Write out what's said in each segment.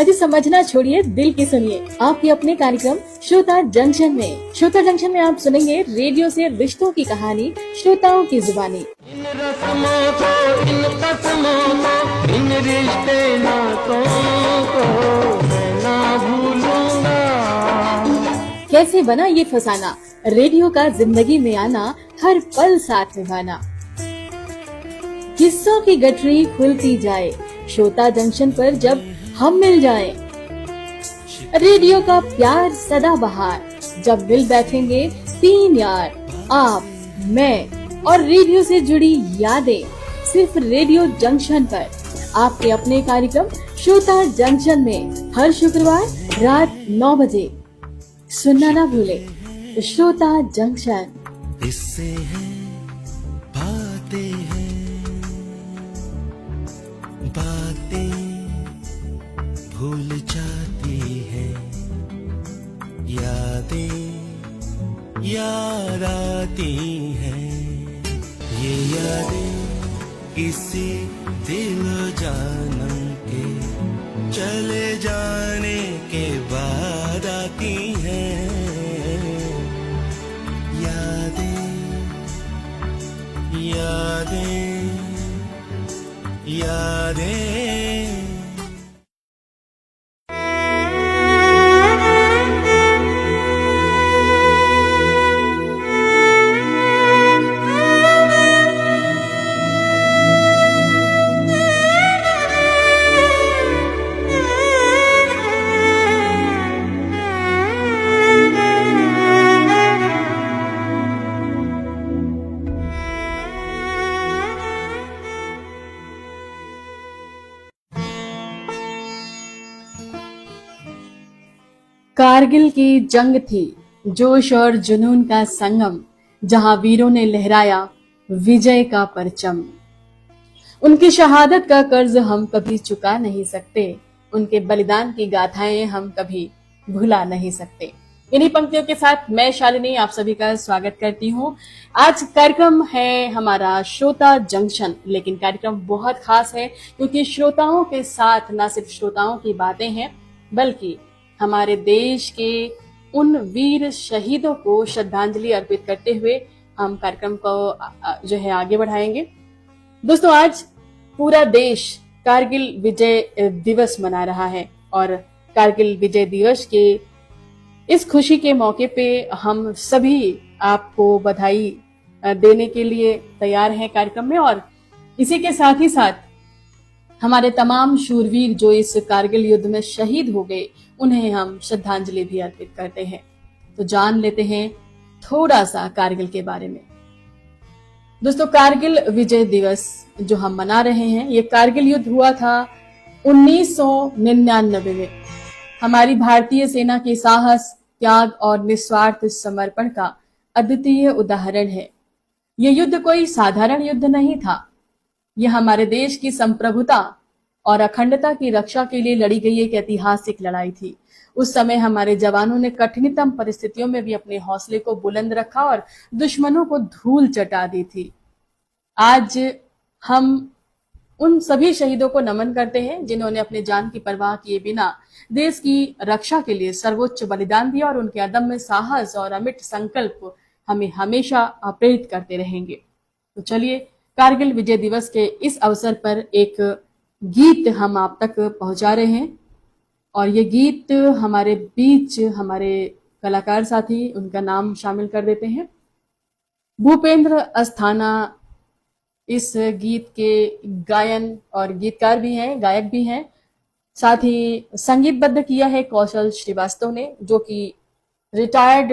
अजी समझना छोड़िए, दिल की सुनिए आपके अपने कार्यक्रम श्रोता जंक्शन में। श्रोता जंक्शन में आप सुनेंगे रेडियो से रिश्तों की कहानी, श्रोताओं की जुबानी। इन रस्मों को, इन कस्मों को, इन रिश्ते नातों को मैं ना भूलूंगा। कैसे बना ये फसाना, रेडियो का जिंदगी में आना, हर पल साथ निभाना। किस्सों की गठरी खुलती जाए, श्रोता जंक्शन पर जब हम मिल जाएं। रेडियो का प्यार सदा बहार, जब मिल बैठेंगे तीन यार, आप, मैं और रेडियो से जुड़ी यादें, सिर्फ रेडियो जंक्शन पर। आपके अपने कार्यक्रम श्रोता जंक्शन में हर शुक्रवार रात 9 बजे सुनना ना भूले, श्रोता जंक्शन। इससे है बातें हैं, बातें भूल जाती है, यादें याद आती हैं। ये यादें किसी दिल जानम के चले जाने के बाद आती हैं। यादें यादें यादें। कारगिल की जंग थी जोश और जुनून का संगम, जहां वीरों ने लहराया विजय का परचम। उनकी शहादत का कर्ज हम कभी चुका नहीं सकते, उनके बलिदान की गाथाएं हम कभी भुला नहीं सकते। इन्हीं पंक्तियों के साथ मैं शालिनी आप सभी का स्वागत करती हूँ। आज कार्यक्रम है हमारा श्रोता जंक्शन, लेकिन कार्यक्रम बहुत खास है क्योंकि श्रोताओं के साथ न सिर्फ श्रोताओं की बातें हैं, बल्कि हमारे देश के उन वीर शहीदों को श्रद्धांजलि अर्पित करते हुए हम कार्यक्रम को जो है आगे बढ़ाएंगे। दोस्तों, आज पूरा देश कारगिल विजय दिवस मना रहा है और कारगिल विजय दिवस के इस खुशी के मौके पे हम सभी आपको बधाई देने के लिए तैयार हैं कार्यक्रम में। और इसी के साथ ही साथ हमारे तमाम शूरवीर जो इस कारगिल युद्ध में शहीद हो गए, उन्हें हम श्रद्धांजलि भी अर्पित करते हैं। तो जान लेते हैं थोड़ा सा कारगिल के बारे में। दोस्तों, कारगिल विजय दिवस जो हम मना रहे हैं, ये कारगिल युद्ध हुआ था 1999 में। हमारी भारतीय सेना के साहस, त्याग और निस्वार्थ समर्पण का अद्वितीय उदाहरण है। ये युद्ध कोई साधारण युद्ध नहीं था, यह हमारे देश की संप्रभुता और अखंडता की रक्षा के लिए लड़ी गई एक ऐतिहासिक लड़ाई थी। उस समय हमारे जवानों ने कठिनतम परिस्थितियों में भी अपने हौसले को बुलंद रखा और दुश्मनों को धूल चटा दी थी। आज हम उन सभी शहीदों को नमन करते हैं जिन्होंने अपने जान की परवाह किए बिना देश की रक्षा के लिए सर्वोच्च बलिदान दिया, और उनके अदम्य साहस और अमिट संकल्प हमें हमेशा प्रेरित करते रहेंगे। तो चलिए, कारगिल विजय दिवस के इस अवसर पर एक गीत हम आप तक पहुंचा रहे हैं, और ये गीत हमारे बीच हमारे कलाकार साथी, उनका नाम शामिल कर देते हैं। भूपेंद्र अस्थाना इस गीत के गायन और गीतकार भी हैं, गायक भी हैं। साथ ही संगीतबद्ध किया है कौशल श्रीवास्तव ने, जो कि रिटायर्ड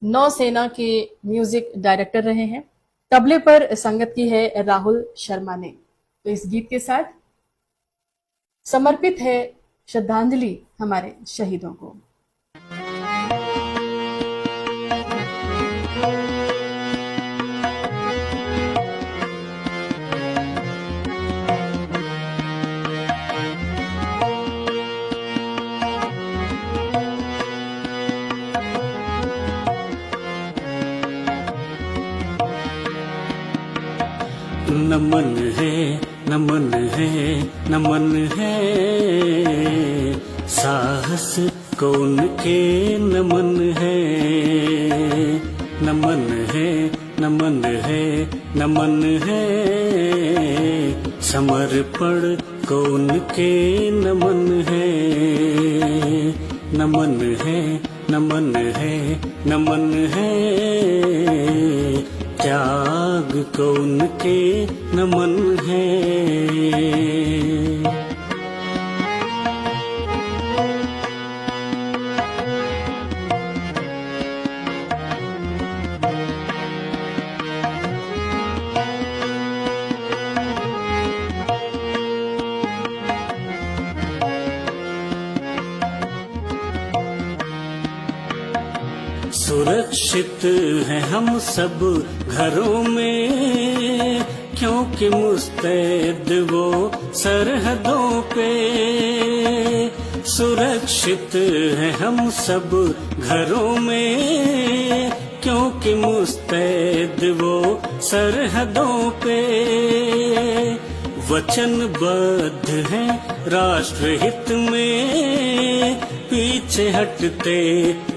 नौसेना के म्यूजिक डायरेक्टर रहे हैं। तबले पर संगत की है राहुल शर्मा ने। तो इस गीत के साथ समर्पित है श्रद्धांजलि हमारे शहीदों को। नमन है नमन है, नमन है, साहस को उनके नमन है, नमन है, नमन है, नमन है, समर्पण को उनके नमन है, नमन है, नमन है, नमन है, त्याग को उनके नमन है। सुरक्षित हैं हम सब घरों में, क्योंकि मुस्तैद वो सरहदों पे। सुरक्षित हैं हम सब घरों में, क्योंकि मुस्तैद वो सरहदों पे। वचनबद्ध हैं राष्ट्रहित में, पीछे हटते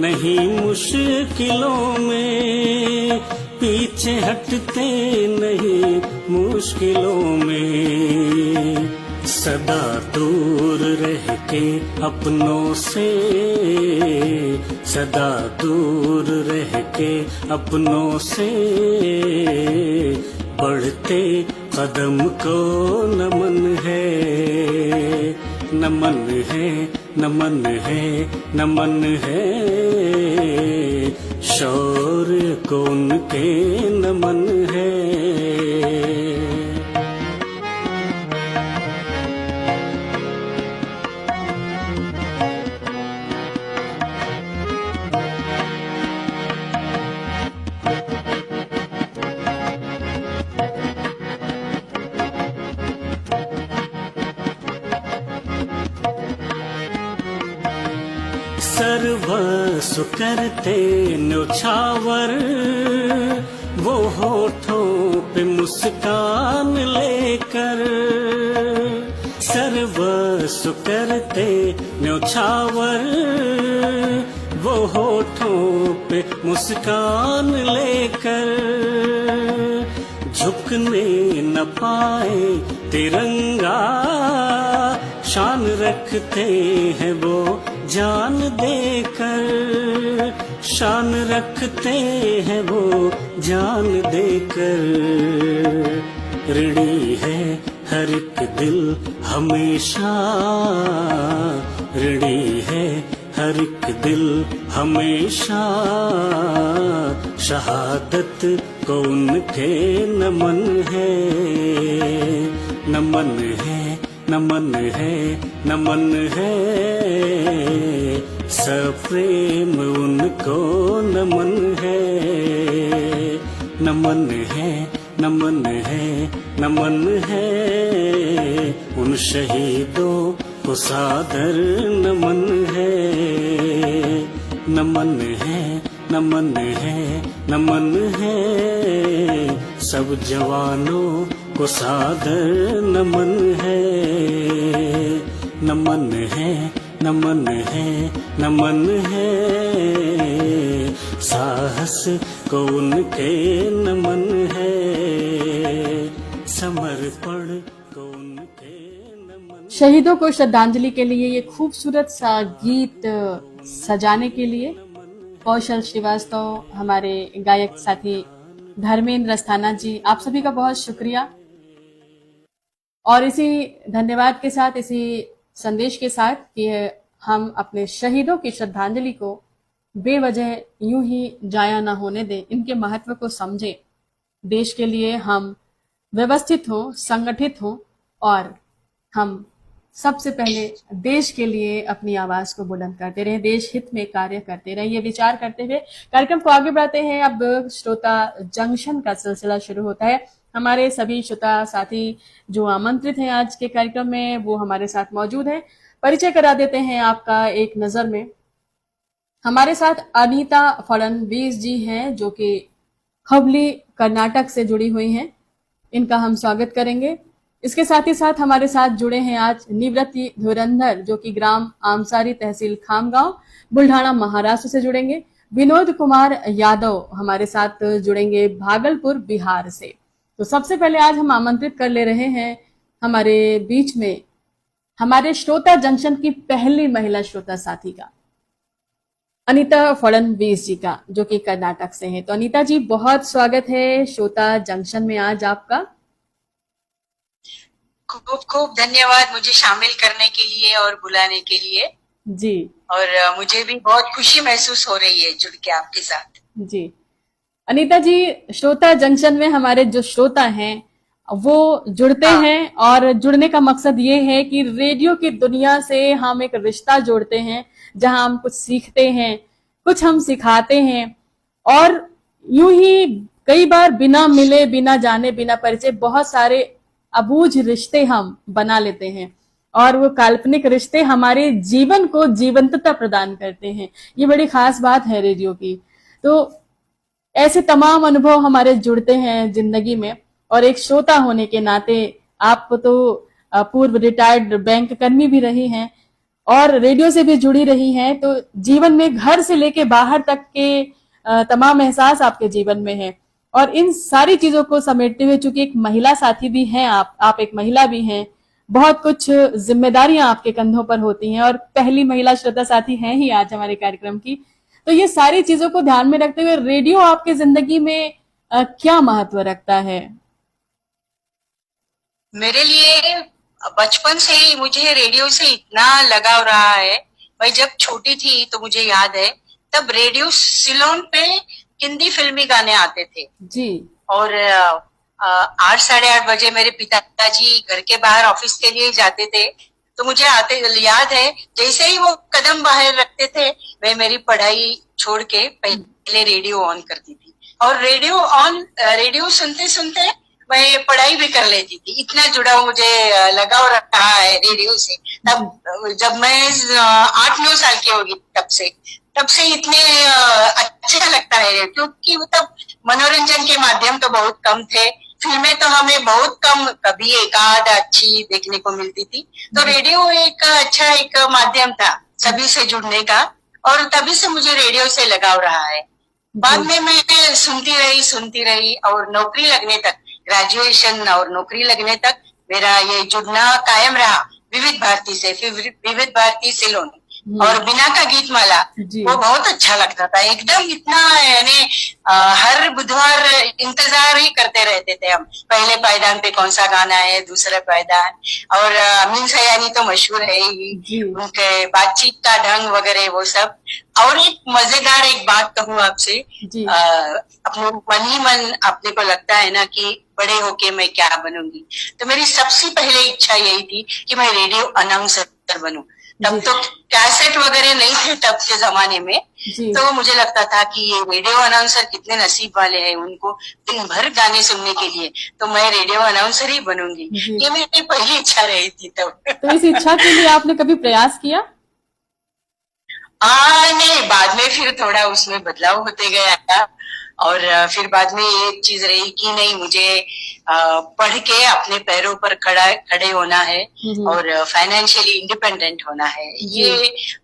नहीं मुश्किलों में, पीछे हटते नहीं मुश्किलों में। सदा दूर रह के अपनों से, सदा दूर रह के अपनों से, बढ़ते कदम को नमन है, नमन है, नमन है, नमन है, शौर्य को उनके नमन है। सर्वस्व करते न्योछावर, वो होठों पे मुस्कान लेकर। सर्वस्व करते न्योछावर, वो होठों पे मुस्कान लेकर। झुकने न पाए तिरंगा, शान रखते हैं वो जान देकर, शान रखते हैं वो जान देकर। ऋणी है हर एक दिल हमेशा, ऋणी है हर एक दिल हमेशा, शहादत को उनके नमन है, नमन है, नमन है, नमन है, सप्रेम उनको नमन है, नमन है, नमन है, नमन है, उन शहीदों को सादर नमन है, नमन है, नमन है, नमन है, सब जवानों को सादर नमन है, नमन है, नमन है, नमन है, साहस को उनके नमन है, समर्पण को उनके नमन। शहीदों को श्रद्धांजलि के लिए ये खूबसूरत सा गीत सजाने के लिए कौशल श्रीवास्तव, हमारे गायक साथी धर्मेंद्र अस्थाना जी, आप सभी का बहुत शुक्रिया। और इसी धन्यवाद के साथ, इसी संदेश के साथ कि हम अपने शहीदों की श्रद्धांजलि को बेवजह यूं ही जाया ना होने दें, इनके महत्व को समझें। देश के लिए हम व्यवस्थित हों, संगठित हों और हम सबसे पहले देश के लिए अपनी आवाज को बुलंद करते रहे, देश हित में कार्य करते रहे। ये विचार करते हुए कार्यक्रम को आगे बढ़ाते हैं। अब श्रोता जंक्शन का सिलसिला शुरू होता है। हमारे सभी श्रोता साथी जो आमंत्रित हैं आज के कार्यक्रम में, वो हमारे साथ मौजूद हैं। परिचय करा देते हैं आपका एक नजर में। हमारे साथ अनीता फडणवीस जी हैं, जो कि हुबली कर्नाटक से जुड़ी हुई हैं। इनका हम स्वागत करेंगे। इसके साथ ही साथ हमारे साथ जुड़े हैं आज निवृत्ति धुरंधर, जो कि ग्राम आमसारी, तहसील खामगांव, बुल्ढाना, महाराष्ट्र से जुड़ेंगे। विनोद कुमार यादव हमारे साथ जुड़ेंगे भागलपुर, बिहार से। तो सबसे पहले आज हम आमंत्रित कर ले रहे हैं हमारे बीच में हमारे श्रोता जंक्शन की पहली महिला श्रोता साथी का, अनीता फडणवीस जी का, जो कि कर्नाटक से हैं। तो अनीता जी, बहुत स्वागत है श्रोता जंक्शन में आज आपका। खूब खूब धन्यवाद मुझे शामिल करने के लिए और बुलाने के लिए जी। और मुझे भी बहुत खुशी महसूस हो रही है जुड़ के आपके साथ। जी अनीता जी, श्रोता जंक्शन में हमारे जो श्रोता हैं वो जुड़ते हैं, और जुड़ने का मकसद ये है कि रेडियो की दुनिया से हम एक रिश्ता जोड़ते हैं, जहां हम कुछ सीखते हैं, कुछ हम सिखाते हैं, और यूं ही कई बार बिना मिले, बिना जाने, बिना परिचय बहुत सारे अबूझ रिश्ते हम बना लेते हैं, और वो काल्पनिक रिश्ते हमारे जीवन को जीवंतता प्रदान करते हैं। ये बड़ी खास बात है रेडियो की। तो ऐसे तमाम अनुभव हमारे जुड़ते हैं जिंदगी में, और एक श्रोता होने के नाते आप तो पूर्व रिटायर्ड बैंक कर्मी भी रही हैं और रेडियो से भी जुड़ी रही हैं, तो जीवन में घर से लेके बाहर तक के तमाम एहसास आपके जीवन में है, और इन सारी चीजों को समेटते हुए, चूंकि एक महिला साथी भी हैं आप एक महिला भी हैं, बहुत कुछ जिम्मेदारियां आपके कंधों पर होती हैं, और पहली महिला श्रोता साथी हैं ही आज हमारे कार्यक्रम की। तो ये सारी चीजों को ध्यान में रखते हुए रेडियो आपके जिंदगी में क्या महत्व रखता है? मेरे लिए बचपन से ही मुझे रेडियो से इतना लगाव रहा है। मैं जब छोटी थी तो मुझे याद है, तब रेडियो सिलोन पे हिंदी फिल्मी गाने आते थे जी। और 8 साढ़े 8 बजे मेरे पिताजी घर के बाहर ऑफिस के लिए जाते थे, तो मुझे आते याद है जैसे ही वो कदम बाहर रखते थे, मैं मेरी पढ़ाई छोड़ के पहले रेडियो ऑन करती थी, और रेडियो सुनते सुनते मैं पढ़ाई भी कर लेती थी। इतना जुड़ा मुझे लगाव रहा है रेडियो से। तब जब मैं 8-9 साल की होगी, तब से इतने अच्छा लगता है, क्योंकि तब मनोरंजन के माध्यम तो बहुत कम थे। फिल्में तो हमें बहुत कम, कभी एक आध अच्छी देखने को मिलती थी, तो रेडियो एक अच्छा एक माध्यम था सभी से जुड़ने का, और तभी से मुझे रेडियो से लगाव रहा है। बाद में मैं सुनती रही और नौकरी लगने तक, ग्रेजुएशन और नौकरी लगने तक मेरा ये जुड़ना कायम रहा विविध भारती से, विविध भारती सिलोन। और बिना का गीत माला वो बहुत अच्छा लगता था एकदम, इतना यानी हर बुधवार इंतजार ही करते रहते थे हम, पहले पायदान पे कौन सा गाना है, दूसरा पायदान। और अमीन सयानी तो मशहूर है ही, उनके बातचीत का ढंग वगैरह वो सब। और एक मजेदार एक बात कहूँ आपसे, अपने मन ही मन अपने को लगता है ना कि बड़े होके मैं क्या बनूंगी, तो मेरी सबसे पहले इच्छा यही थी कि मैं रेडियो अनाउंसर बनूं। तब तो कैसेट वगैरह नहीं थे तब के जमाने में, तो मुझे लगता था कि ये रेडियो अनाउंसर कितने नसीब वाले हैं, उनको दिन भर गाने सुनने के लिए, तो मैं रेडियो अनाउंसर ही बनूंगी। ये मेरी पहली इच्छा रही थी तब। तो इस इच्छा के लिए आपने कभी प्रयास किया? नहीं, बाद में फिर थोड़ा उसमें बदलाव होते गया, और फिर बाद में एक चीज रही कि नहीं, मुझे पढ़ के अपने पैरों पर खड़े होना है और फाइनेंशियली इंडिपेंडेंट होना है, ये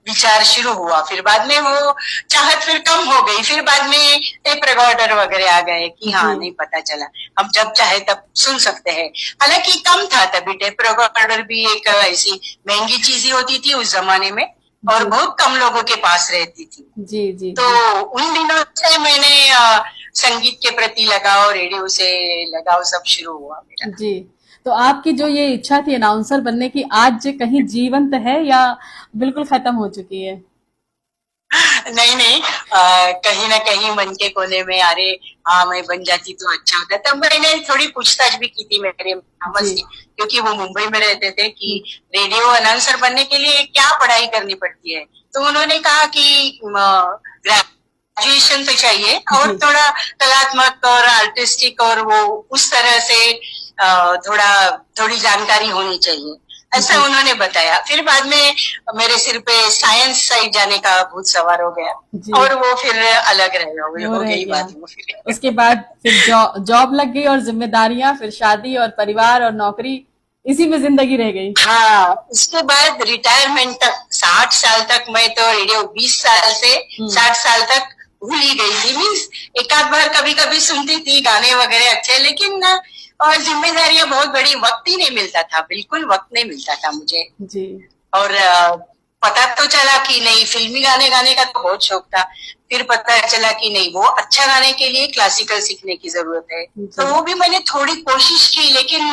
विचार शुरू हुआ। फिर बाद में वो चाहत फिर कम हो गई, फिर बाद में टेप रिकॉर्डर वगैरह आ गए कि हाँ, नहीं पता चला, हम जब चाहे तब सुन सकते हैं। हालांकि कम था तभी, टेप रिकॉर्डर भी एक ऐसी महंगी चीज ही होती थी उस जमाने में, और बहुत कम लोगों के पास रहती थी। जी। तो उन दिनों से मैंने संगीत के प्रति लगाव, रेडियो से लगाव सब शुरू हुआ मेरा। जी। तो आपकी जो ये इच्छा थी अनाउंसर बनने की, आज कहीं जीवंत है या बिल्कुल खत्म हो चुकी है? नहीं, कहीं ना कहीं मन के कोने में, अरे हाँ मैं बन जाती तो अच्छा होता। तब मैंने थोड़ी पूछताछ भी की थी मेरे मामा से, क्योंकि वो मुंबई में रहते थे, कि रेडियो अनाउंसर बनने के लिए क्या पढ़ाई करनी पड़ती है। तो उन्होंने कहा कि ग्रेजुएशन तो चाहिए, और थोड़ा कलात्मक और आर्टिस्टिक और वो उस तरह से थोड़ी जानकारी होनी चाहिए, ऐसा उन्होंने बताया। फिर बाद में मेरे सिर पे साइंस साइड जाने का भूत सवार हो गया, और वो फिर अलग हो गई बात। उसके बाद फिर जॉब लग गई और जिम्मेदारियां, फिर शादी और परिवार और नौकरी, इसी में जिंदगी रह गई। हाँ, उसके बाद रिटायरमेंट तक 60 साल तक मैं तो रेडियो 20 साल से 60 साल तक भूल ही गई थी। मीन्स एक आध बार कभी कभी सुनती थी गाने वगैरह अच्छे, लेकिन ना और जिम्मेदारियां बहुत बड़ी, वक्त ही नहीं मिलता था, बिल्कुल वक्त नहीं मिलता था मुझे। जी। और पता तो चला कि नहीं, फिल्मी गाने गाने का तो बहुत शौक था। फिर पता चला कि नहीं, वो अच्छा गाने के लिए क्लासिकल सीखने की जरूरत है। तो वो भी मैंने थोड़ी कोशिश की, लेकिन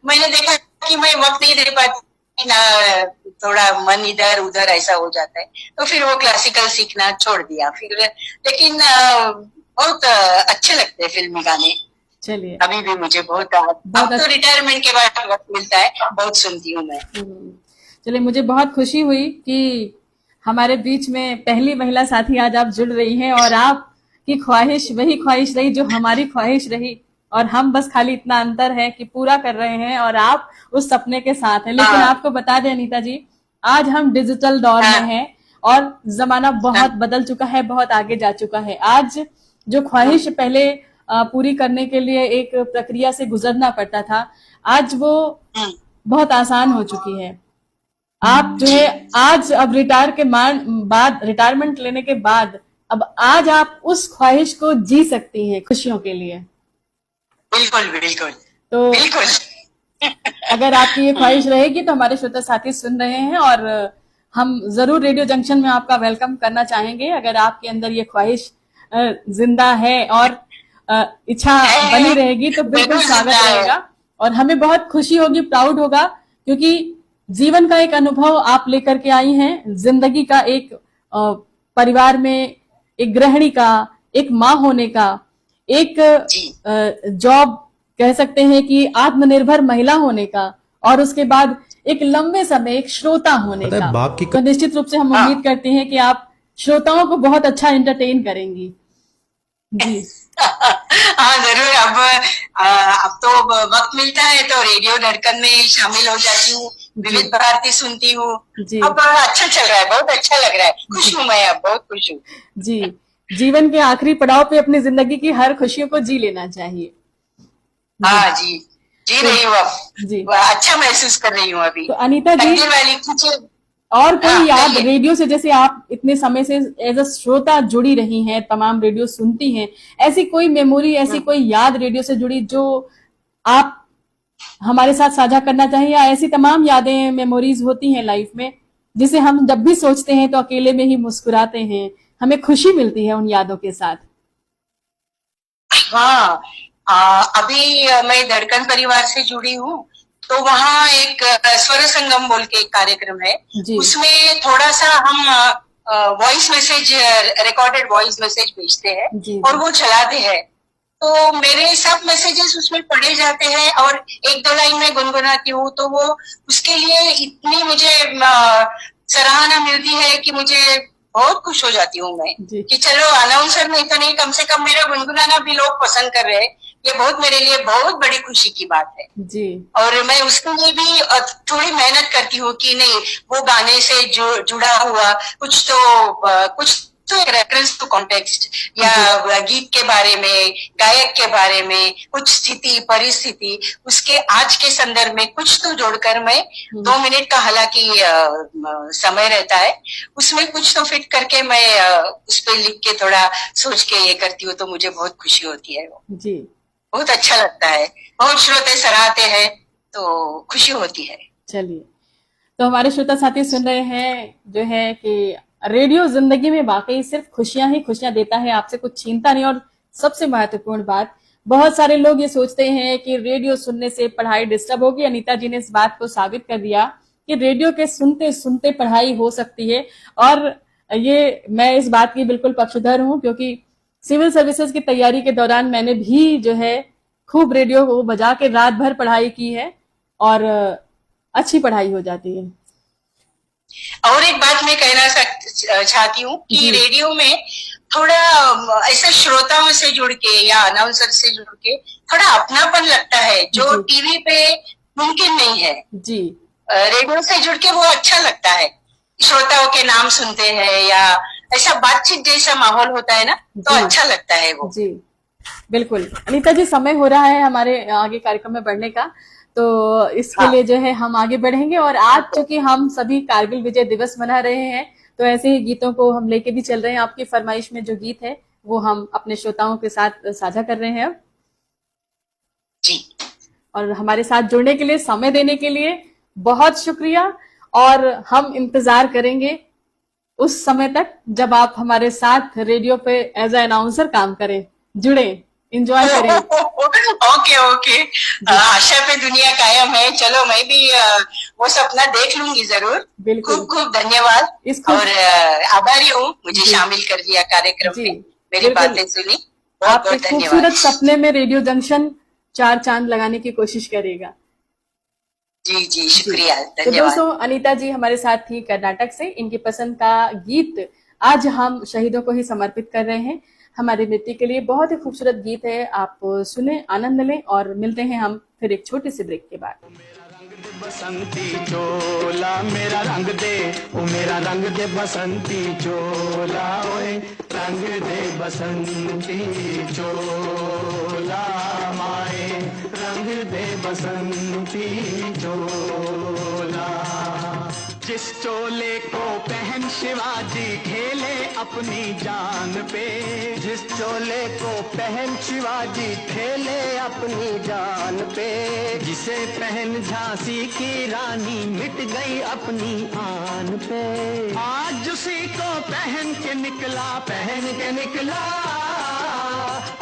मैंने देखा कि मैं वक्त नहीं दे पाती ना, थोड़ा मन इधर उधर ऐसा हो जाता है, तो फिर वो क्लासिकल सीखना छोड़ दिया फिर। लेकिन बहुत अच्छे लगते हैं फिल्मी गाने। चलिए, अभी भी मुझे बहुत अब तो रिटायरमेंट के बाद वक्त मिलता है, बहुत सुनती हूँ मैं। चलिए, मुझे बहुत खुशी हुई कि हमारे बीच में पहली महिला साथी आज आप जुड़ रही हैं, और आपकी ख्वाहिश वही ख्वाहिश रही जो हमारी ख्वाहिश रही, और हम बस खाली इतना अंतर है कि पूरा कर रहे हैं और आप उस सपने के साथ हैं। लेकिन आपको बता दें अनीता जी, आज हम डिजिटल दौर में हैं और जमाना बहुत बदल चुका है, बहुत आगे जा चुका है। आज जो ख्वाहिश पहले पूरी करने के लिए एक प्रक्रिया से गुजरना पड़ता था, आज वो बहुत आसान हो चुकी है। आप जो है आज अब रिटायरमेंट लेने के बाद अब आज आप उस ख्वाहिश को जी सकती हैं खुशियों के लिए। बिल्कुल बिल्कुल। तो बिल्कुल अगर आपकी ये ख्वाहिश रहेगी तो हमारे श्रोता साथी सुन रहे हैं, और हम जरूर रेडियो जंक्शन में आपका वेलकम करना चाहेंगे। अगर आपके अंदर ये ख्वाहिश जिंदा है और इच्छा बनी रहेगी तो बिल्कुल स्वागत रहेगा, और हमें बहुत खुशी होगी, प्राउड होगा, क्योंकि जीवन का एक अनुभव आप लेकर के आई हैं, जिंदगी का एक परिवार में एक गृहिणी का, एक माँ होने का, एक जॉब कह सकते हैं कि आत्मनिर्भर महिला होने का, और उसके बाद एक लंबे समय एक श्रोता होने का। तो निश्चित रूप से हम उम्मीद करते हैं कि आप श्रोताओं को बहुत अच्छा एंटरटेन करेंगी। जी हाँ जरूर। अब तो वक्त मिलता है तो रेडियो धड़कन में शामिल हो जाती हूँ, विविध भारती सुनती हूँ। अब अच्छा चल रहा है, बहुत अच्छा लग रहा है, खुश हूँ मैं, अब बहुत खुश हूँ। जी, जीवन के आखिरी पड़ाव पे अपनी जिंदगी की हर खुशियों को जी लेना चाहिए। हाँ जी, जी रही हूँ अब जी, अच्छा महसूस कर रही हूँ अभी। तो अनीता जी, वाली और कोई याद रेडियो से, जैसे आप इतने समय से एज अ श्रोता जुड़ी रही हैं, तमाम रेडियो सुनती हैं, ऐसी कोई मेमोरी, ऐसी कोई याद रेडियो से जुड़ी जो आप हमारे साथ साझा करना चाहिए, या ऐसी तमाम यादें, मेमोरीज होती हैं लाइफ में जिसे हम जब भी सोचते हैं तो अकेले में ही मुस्कुराते हैं, हमें खुशी मिलती है उन यादों के साथ? हाँ, अभी मैं धड़कन परिवार से जुड़ी हूँ, तो वहाँ एक स्वर संगम बोल के एक कार्यक्रम है, उसमें थोड़ा सा हम voice message, recorded voice message भेजते हैं और वो चलाते हैं। तो मेरे सब मैसेजेस उसमें पढ़े जाते हैं और एक दो लाइन में गुनगुनाती हूँ, तो वो उसके लिए इतनी मुझे सराहना मिलती है कि मुझे बहुत खुश हो जाती हूँ मैं कि चलो अनाउंसर में इतना नहीं, कम से कम मेरा गुनगुनाना भी लोग पसंद कर रहे हैं, ये बहुत मेरे लिए बहुत बड़ी खुशी की बात है जी। और मैं उसके लिए भी थोड़ी मेहनत करती हूँ कि नहीं, वो गाने से जुड़ा हुआ कुछ तो एक रेफरेंस टू कॉन्टेक्स्ट या गीत के बारे में, गायक के बारे में, कुछ स्थिति परिस्थिति, उसके आज के संदर्भ में कुछ तो जोड़कर मैं 2 मिनट का हालांकि समय रहता है, उसमें कुछ तो फिट करके मैं उस पर लिख के थोड़ा सोच के ये करती हूँ, तो मुझे बहुत खुशी होती है। वो जी, बहुत अच्छा लगता है, बहुत श्रोते सराहते हैं तो खुशी होती है। चलिए, तो हमारे श्रोता साथी सुन रहे हैं जो है कि रेडियो जिंदगी में वाकई सिर्फ खुशियां ही खुशियां देता है, आपसे कुछ छीनता नहीं। और सबसे महत्वपूर्ण बात, बहुत सारे लोग ये सोचते हैं कि रेडियो सुनने से पढ़ाई डिस्टर्ब होगी। अनीता जी ने इस बात को साबित कर दिया कि रेडियो के सुनते सुनते पढ़ाई हो सकती है, और ये मैं इस बात की बिल्कुल पक्षधर हूँ, क्योंकि सिविल सर्विसेज की तैयारी के दौरान मैंने भी जो है खूब रेडियो को बजा के रात भर पढ़ाई की है, और अच्छी पढ़ाई हो जाती है। और एक बात मैं कहना चाहती हूँ कि रेडियो में थोड़ा ऐसा श्रोताओं से जुड़ के या अनाउंसर से जुड़ के थोड़ा अपनापन लगता है, जो टीवी पे मुमकिन नहीं है जी। रेडियो से जुड़ के वो अच्छा लगता है, श्रोताओं के नाम सुनते हैं या ऐसा बातचीत जैसा माहौल होता है ना, तो अच्छा लगता है वो जी। बिल्कुल अनीता जी, समय हो रहा है हमारे आगे कार्यक्रम में बढ़ने का, तो इसके हाँ। लिए जो है हम आगे बढ़ेंगे। और आज चूंकि हम सभी कारगिल विजय दिवस मना रहे हैं, तो ऐसे ही गीतों को हम लेके भी चल रहे हैं। आपकी फरमाइश में जो गीत है वो हम अपने श्रोताओं के साथ साझा कर रहे हैं अब। जी। और हमारे साथ जुड़ने के लिए, समय देने के लिए बहुत शुक्रिया। और हम इंतजार करेंगे उस समय तक जब आप हमारे साथ रेडियो पे एज ए अनाउंसर काम करें, जुड़े, एंजॉय करें। ओके ओके, आशा पे दुनिया कायम है। चलो मैं भी वो सपना देख लूंगी जरूर। बिल्कुल। खूब खूब धन्यवाद और आभारी हूँ मुझे शामिल कर दिया कार्यक्रम में, मेरी बिल्कुल। बातें सुनी। बहुत आपके बहुत खूबसूरत धन्यवाद। सपने में रेडियो जंक्शन 4 चांद लगाने की कोशिश करेगा। जी जी, शुक्रिया, तो धन्यवाद। दोस्तों, अनीता जी हमारे साथ थी कर्नाटक से। इनकी पसंद का गीत आज हम शहीदों को ही समर्पित कर रहे हैं। हमारी मृत्यु के लिए बहुत ही खूबसूरत गीत है, आप सुने, आनंद लें। और मिलते हैं हम फिर एक छोटे से ब्रेक के बाद। बसंती चोला मेरा रंग दे, ओ मेरा रंग दे बसंती चोला, ओए रंग दे बसंती चोला, माए रंग दे बसंती चोला। जिस चोले को पहन शिवाजी खेले अपनी जान पे, जिस चोले को पहन शिवाजी खेले अपनी जान पे, जिसे पहन झांसी की रानी मिट गई अपनी आन पे, आज उसी को पहन के निकला, पहन के निकला,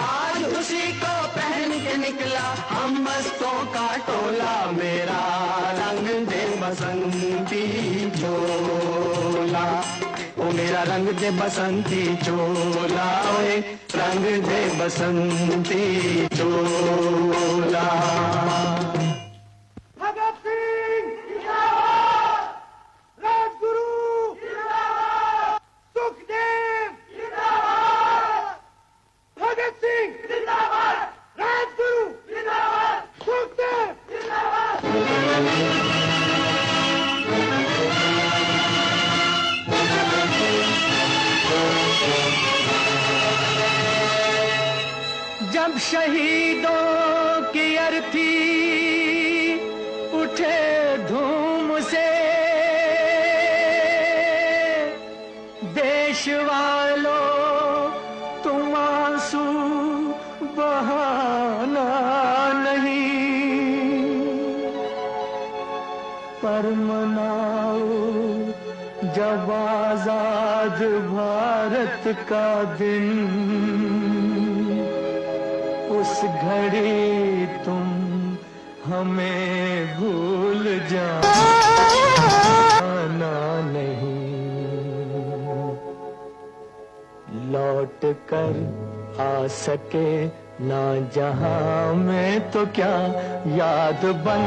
आज उसी को पहन के निकला हम मस्तों का टोला, मेरा रंग दे बसंती चोला, ओ मेरा रंग दे बसंती चोला, ओए रंग दे बसंती चोला। भगत सिंह जिंदाबाद, राजगुरु जिंदाबाद, सुखदेव जिंदाबाद, भगत सिंह जिंदाबाद, राजगुरु जिंदाबाद, सुखदेव जिंदाबाद। जब शहीदों की अर्थी उठे धूम से, देश वालों तुम आंसू बहाना नहीं, पर मनाओ जब आजाद भारत का दिन, उस घड़ी तुम हमें भूल जाना नहीं, लौट कर आ सके ना जहां में तो क्या, याद बन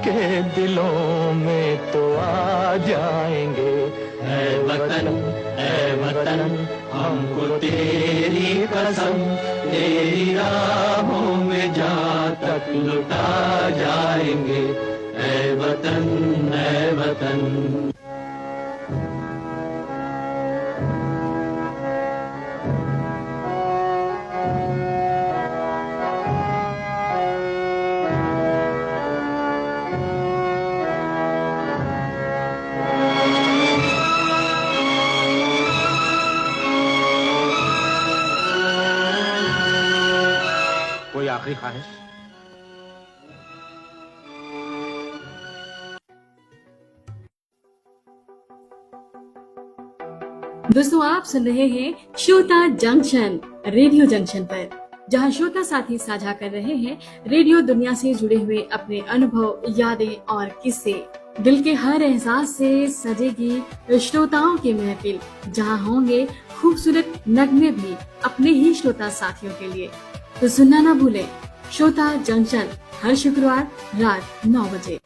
के दिलों में तो आ जाएंगे। ऐ वतन हमको तेरी कसम, तेरी राहों में जहाँ तक लुटा जाएंगे। ऐ वतन, ऐ वतन। कोई आखिरी ख्वाहिश? दोस्तों, आप सुन रहे हैं श्रोता जंक्शन रेडियो जंक्शन पर, जहां श्रोता साथी साझा कर रहे हैं रेडियो दुनिया से जुड़े हुए अपने अनुभव, यादें और किस्से। दिल के हर एहसास से सजेगी श्रोताओं की महफिल, जहां होंगे खूबसूरत नगमे भी अपने ही श्रोता साथियों के लिए। तो सुनना ना भूलें श्रोता जंक्शन हर शुक्रवार रात 9 बजे।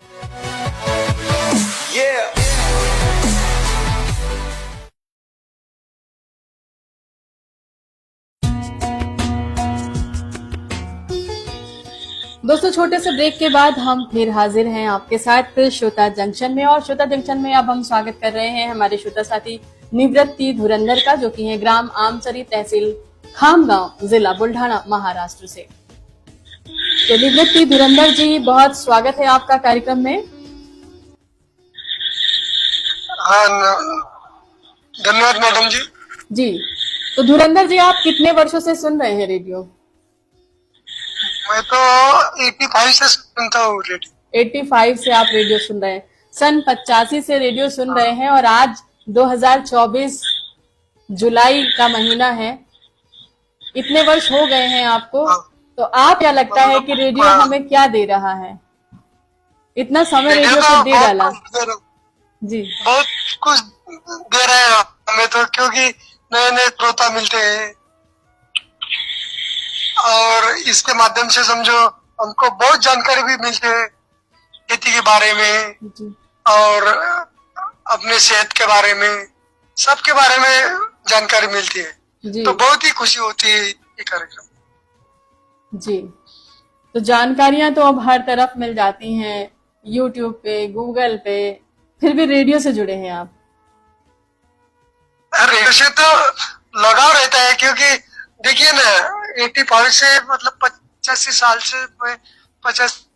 दोस्तों, छोटे से ब्रेक के बाद हम फिर हाजिर हैं आपके साथ श्रोता जंक्शन में। और श्रोता जंक्शन में अब हम स्वागत कर रहे हैं हमारे श्रोता साथी निवृत्ति धुरंधर का, जो कि है ग्राम आमचरी, तहसील खामगांव, जिला बुल्ढाना, महाराष्ट्र से। सेलिब्रिटी धुरंधर जी, बहुत स्वागत है आपका कार्यक्रम में। हाँ धन्यवाद मैडम जी। जी, तो धुरंधर जी, आप कितने वर्षों से सुन रहे हैं रेडियो? मैं तो 85 से सुनता हूँ रेडियो। 85 से आप रेडियो सुन रहे हैं, सन 85 से रेडियो सुन रहे हैं, और आज 2024 जुलाई का महीना है। इतने वर्ष हो गए हैं आपको, तो आप क्या लगता है कि रेडियो हमें क्या दे रहा है? इतना समय रेडियो पे दे डाला। जी, बहुत कुछ दे रहे हैं हमें तो, क्योंकि नए नए श्रोता मिलते हैं और इसके माध्यम से समझो हमको बहुत जानकारी भी मिलती है खेती के बारे में जी, और अपने सेहत के बारे में, सबके बारे में जानकारी मिलती है। जी, तो बहुत ही खुशी होती है ये कार्यक्रम। जी। तो जानकारियां तो अब हर तरफ मिल जाती हैं, यूट्यूब पे, गूगल पे, फिर भी रेडियो से जुड़े हैं आप। रेडियो से तो लगाव रहता है, क्योंकि देखिए ना 85 से मतलब 85 साल से 85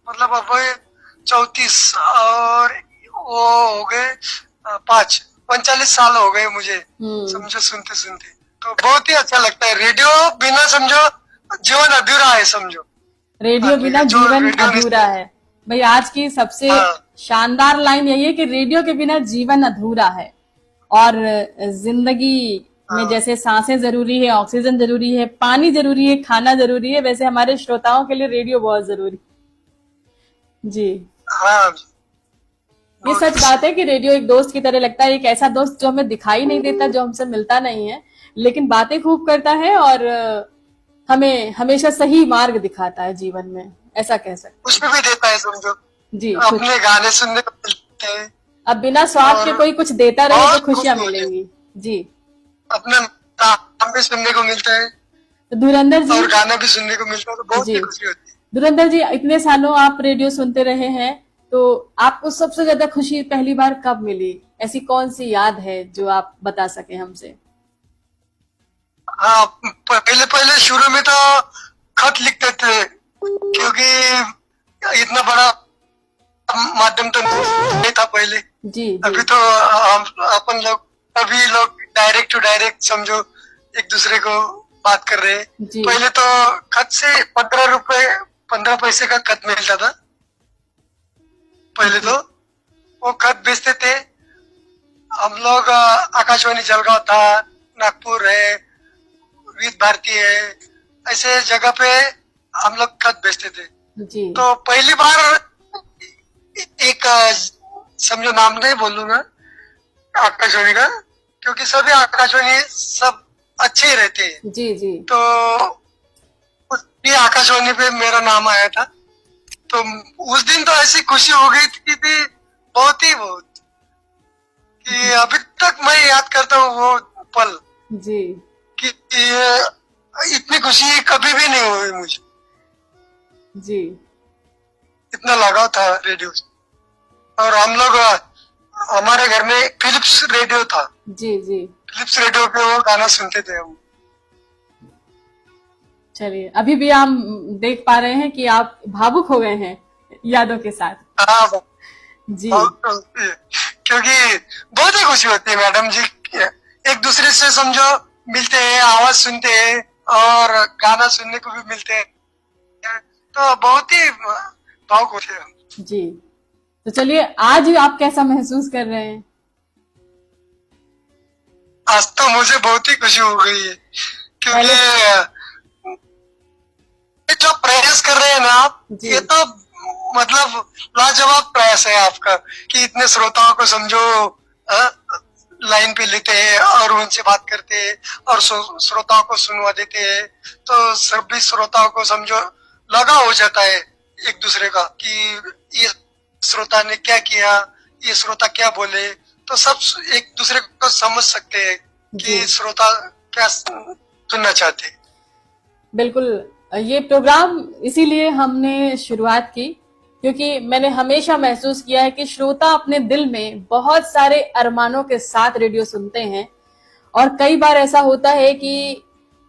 मतलब अब 34 और वो हो गए 45 साल हो गए मुझे समझो सुनते सुनते। तो बहुत ही अच्छा लगता है। रेडियो बिना समझो जीवन अधूरा है समझो। रेडियो बिना जो जीवन रेडियो अधूरा है। भाई, आज की सबसे शानदार लाइन यही है कि रेडियो के बिना जीवन अधूरा है। और जिंदगी में जैसे सांसें जरूरी है, ऑक्सीजन जरूरी है, पानी जरूरी है, खाना जरूरी है, वैसे हमारे श्रोताओं के लिए रेडियो बहुत जरूरी। जी, हाँ, ये सच बात है कि रेडियो एक दोस्त की तरह लगता है, एक ऐसा दोस्त जो हमें दिखाई नहीं देता, जो हमसे मिलता नहीं है, लेकिन बातें खूब करता है और हमें हमेशा सही मार्ग दिखाता है जीवन में, ऐसा कह सकते। उसमें भी देता है समझो। जी, अपने गाने सुनने को मिलते हैं। अब बिना स्वार्थ के कोई कुछ देता रहे तो बहुत खुशियां खुशी होती है। मिलेंगी। जी, अपने नाम भी सुनने को मिलता है तो धुरंधर जी, और गाना भी सुनने को मिलता है, तो बहुत जी। ही खुशी होती है। धुरंधर जी, इतने सालों आप रेडियो सुनते रहे हैं, तो आपको सबसे ज्यादा खुशी पहली बार कब मिली? ऐसी कौन सी याद है जो आप बता सके हमसे? हाँ, पहले पहले शुरू में तो खत लिखते थे, क्योंकि इतना बड़ा माध्यम तो नहीं था पहले। जी, अभी जी, तो हम अपन लोग अभी लोग डायरेक्ट टू डायरेक्ट समझो एक दूसरे को बात कर रहे हैं। जी। पहले तो खत से 15 पैसे का खत मिलता था। पहले तो वो खत भेजते थे हम लोग। आकाशवाणी जलगांव था, नागपुर है, विविध भारती है, ऐसे जगह पे हम लोग खत भेजते थे। जी, तो पहली बार एक समझो नाम नहीं बोलूंगा आकाशवाणी का, क्योंकि सभी आकाशवाणी सब अच्छे ही रहते हैं। जी, जी, तो ये आकाशवाणी पे मेरा नाम आया था, तो उस दिन तो ऐसी खुशी हो गई थी बहुत ही बहुत, कि अभी तक मैं याद करता हूँ वो पल, जी, कि ये इतनी खुशी कभी भी नहीं हुई मुझे। जी, इतना लगाव था रेडियो से। और हम लोग हमारे घर में फिलिप्स रेडियो था। जी, जी। फिलिप्स रेडियो पे वो गाना सुनते थे हम। चलिए, अभी भी हम देख पा रहे हैं कि आप भावुक हो गए हैं यादों के साथ। हाँ, जी, क्योंकि बहुत ही खुशी होती है मैडम जी, एक दूसरे से समझो मिलते हैं, आवाज सुनते हैं और गाना सुनने को भी मिलते हैं, तो बहुत ही भावुक होते हैं। जी। तो चलिए, आज आप कैसा महसूस कर रहे हैं? आज तो मुझे बहुत ही खुशी हो गई है, क्योंकि ये जो प्रयास कर रहे हैं ना आप, जी। ये तो मतलब लाजवाब प्रयास है आपका, कि इतने श्रोताओं को समझो लाइन पे लेते हैं और उनसे बात करते हैं और श्रोताओं को सुनवा देते हैं, तो सभी श्रोताओं को समझो लगा हो जाता है एक दूसरे का, कि ये श्रोता ने क्या किया, ये श्रोता क्या बोले, तो सब एक दूसरे को समझ सकते हैं कि जी। श्रोता क्या सुनना चाहते हैं। बिल्कुल, ये प्रोग्राम इसीलिए हमने शुरुआत की, क्योंकि मैंने हमेशा महसूस किया है कि श्रोता अपने दिल में बहुत सारे अरमानों के साथ रेडियो सुनते हैं, और कई बार ऐसा होता है कि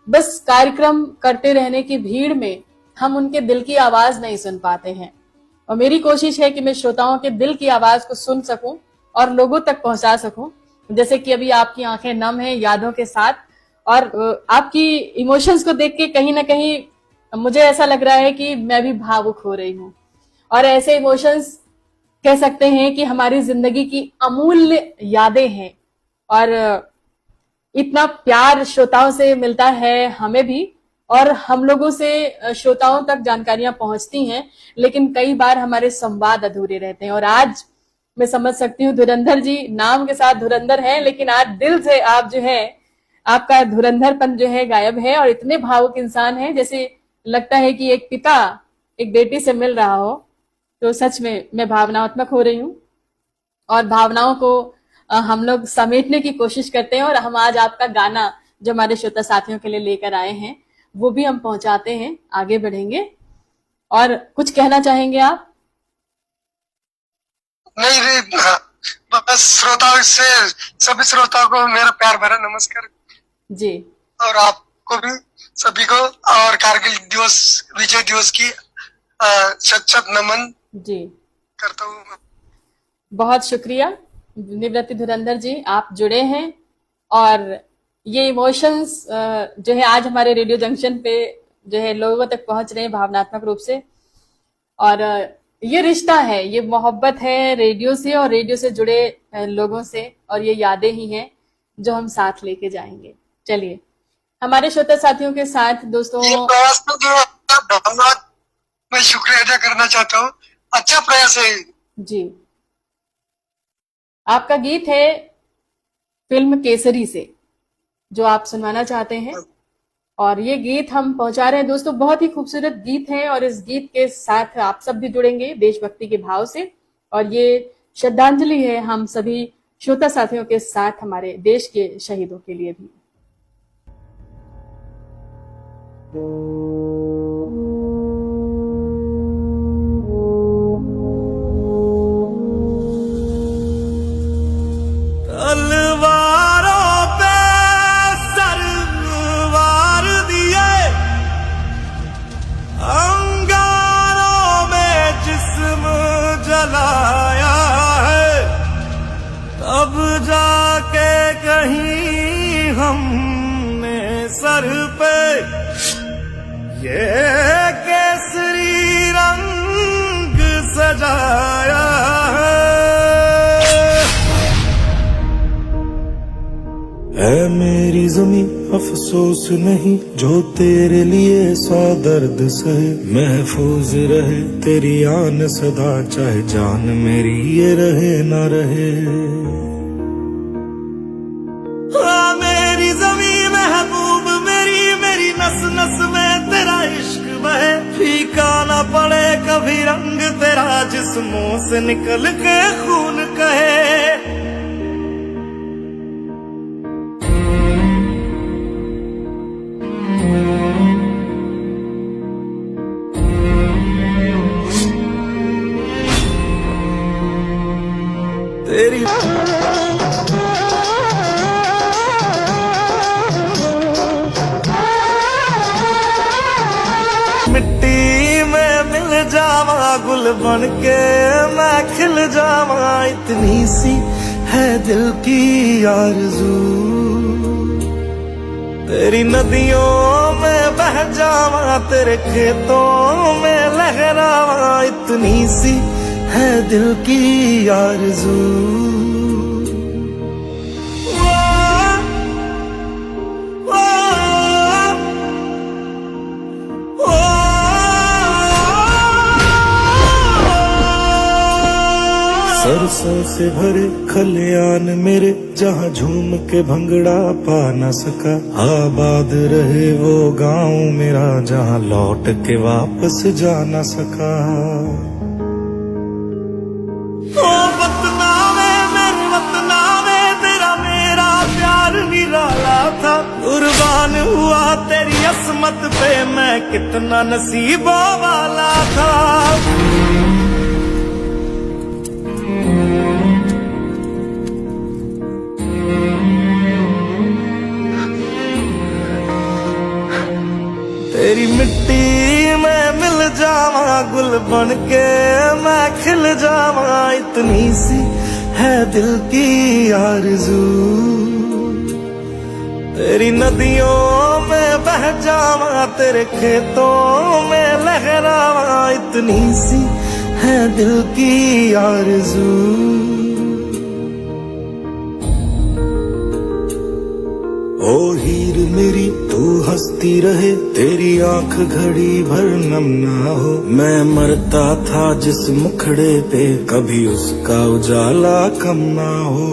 बस कार्यक्रम करते रहने की भीड़ में हम उनके दिल की आवाज नहीं सुन पाते हैं। और मेरी कोशिश है कि मैं श्रोताओं के दिल की आवाज को सुन सकूं और लोगों तक पहुंचा सकूं। जैसे कि अभी आपकी आंखें नम हैं यादों के साथ, और आपकी इमोशंस को देख के कहीं ना कहीं मुझे ऐसा लग रहा है कि मैं भी भावुक हो रही हूँ। और ऐसे इमोशंस कह सकते हैं कि हमारी जिंदगी की अमूल्य यादें हैं। और इतना प्यार श्रोताओं से मिलता है हमें भी, और हम लोगों से श्रोताओं तक जानकारियां पहुंचती हैं, लेकिन कई बार हमारे संवाद अधूरे रहते हैं। और आज मैं समझ सकती हूँ, धुरंधर जी नाम के साथ धुरंधर है, लेकिन आज दिल से आप जो है, आपका धुरंधरपन जो है गायब है। और इतने भावुक इंसान हैं, जैसे लगता है कि एक पिता एक बेटी से मिल रहा हो। तो सच में मैं भावनात्मक हो रही हूँ, और भावनाओं को हम लोग समेटने की कोशिश करते हैं। और हम आज आपका गाना जो हमारे श्रोता साथियों के लिए लेकर आए हैं, वो भी हम पहुंचाते हैं, आगे बढ़ेंगे। और कुछ कहना चाहेंगे आप? नहीं रे, हाँ, बस श्रोताओं से, सभी श्रोताओं को मेरा प्यार भरा नमस्कार जी। और आपको भी, सभी को, और कारगिल दिवस, विजय दिवस की शत शत नमन जी करता हूँ। बहुत शुक्रिया निवृत्ति धुरंधर जी, आप जुड़े हैं। और ये इमोशंस जो है आज हमारे रेडियो जंक्शन पे जो है लोगों तक पहुंच रहे हैं भावनात्मक रूप से। और ये रिश्ता है, ये मोहब्बत है रेडियो से और रेडियो से जुड़े लोगों से, और ये यादें ही हैं जो हम साथ लेके जाएंगे। चलिए हमारे श्रोता साथियों के साथ दोस्तों, ये प्रयास में जो धन्यवाद मैं शुक्रिया अदा करना चाहता हूँ। अच्छा प्रयास है जी। आपका गीत है फिल्म केसरी से, जो आप सुनवाना चाहते हैं। और ये गीत हम पहुंचा रहे हैं दोस्तों, बहुत ही खूबसूरत गीत है। और इस गीत के साथ आप सब भी जुड़ेंगे देशभक्ति के भाव से। और ये श्रद्धांजलि है हम सभी श्रोता साथियों के साथ हमारे देश के शहीदों के लिए भी। तलवारों पे सरवार दिए, अंगारों में जिस्म जलाया है, तब जाके कहीं हमने सर पे ये केसरी रंग सजाया है। ऐ मेरी ज़मीं अफसोस नहीं, जो तेरे लिए सौ दर्द सहे, महफूज रहे तेरी आन सदा, चाहे जान मेरी ये रहे ना रहे। हाँ मेरी ज़मीं महबूब मेरी, मेरी नस नस में तेरा इश्क बहे, फीका ना पड़े कभी रंग तेरा, जिस्मों से निकल के खून कहे। तेरी मिट्टी में मिल जावा, गुल बन के मैं खिल जावा, इतनी सी है दिल की आरज़ू। तेरी नदियों में बह जावा, तेरे खेतों में लहरावा, इतनी सी है दिल की आरज़ू। सरसों से भरे खलियान मेरे, जहाँ झूम के भंगड़ा पा न सका, आबाद रहे वो गांव मेरा, जहाँ लौट के वापस जा न सका। ओ वतना में मेरे वतना में, तेरा मेरा प्यार निराला था, कुर्बान हुआ तेरी असमत पे, मैं कितना नसीबों वाला था। गुल बन के मैं खिल जावा, इतनी सी है दिल की आरज़ू। तेरी नदियों में बह जावा, तेरे खेतों में लहरावा, इतनी सी है दिल की आरज़ू। ओ हीर मेरी तू हंसती रहे, तेरी आंख घड़ी भर नम ना हो। मैं मरता था जिस मुखड़े पे, कभी उसका उजाला कम ना हो।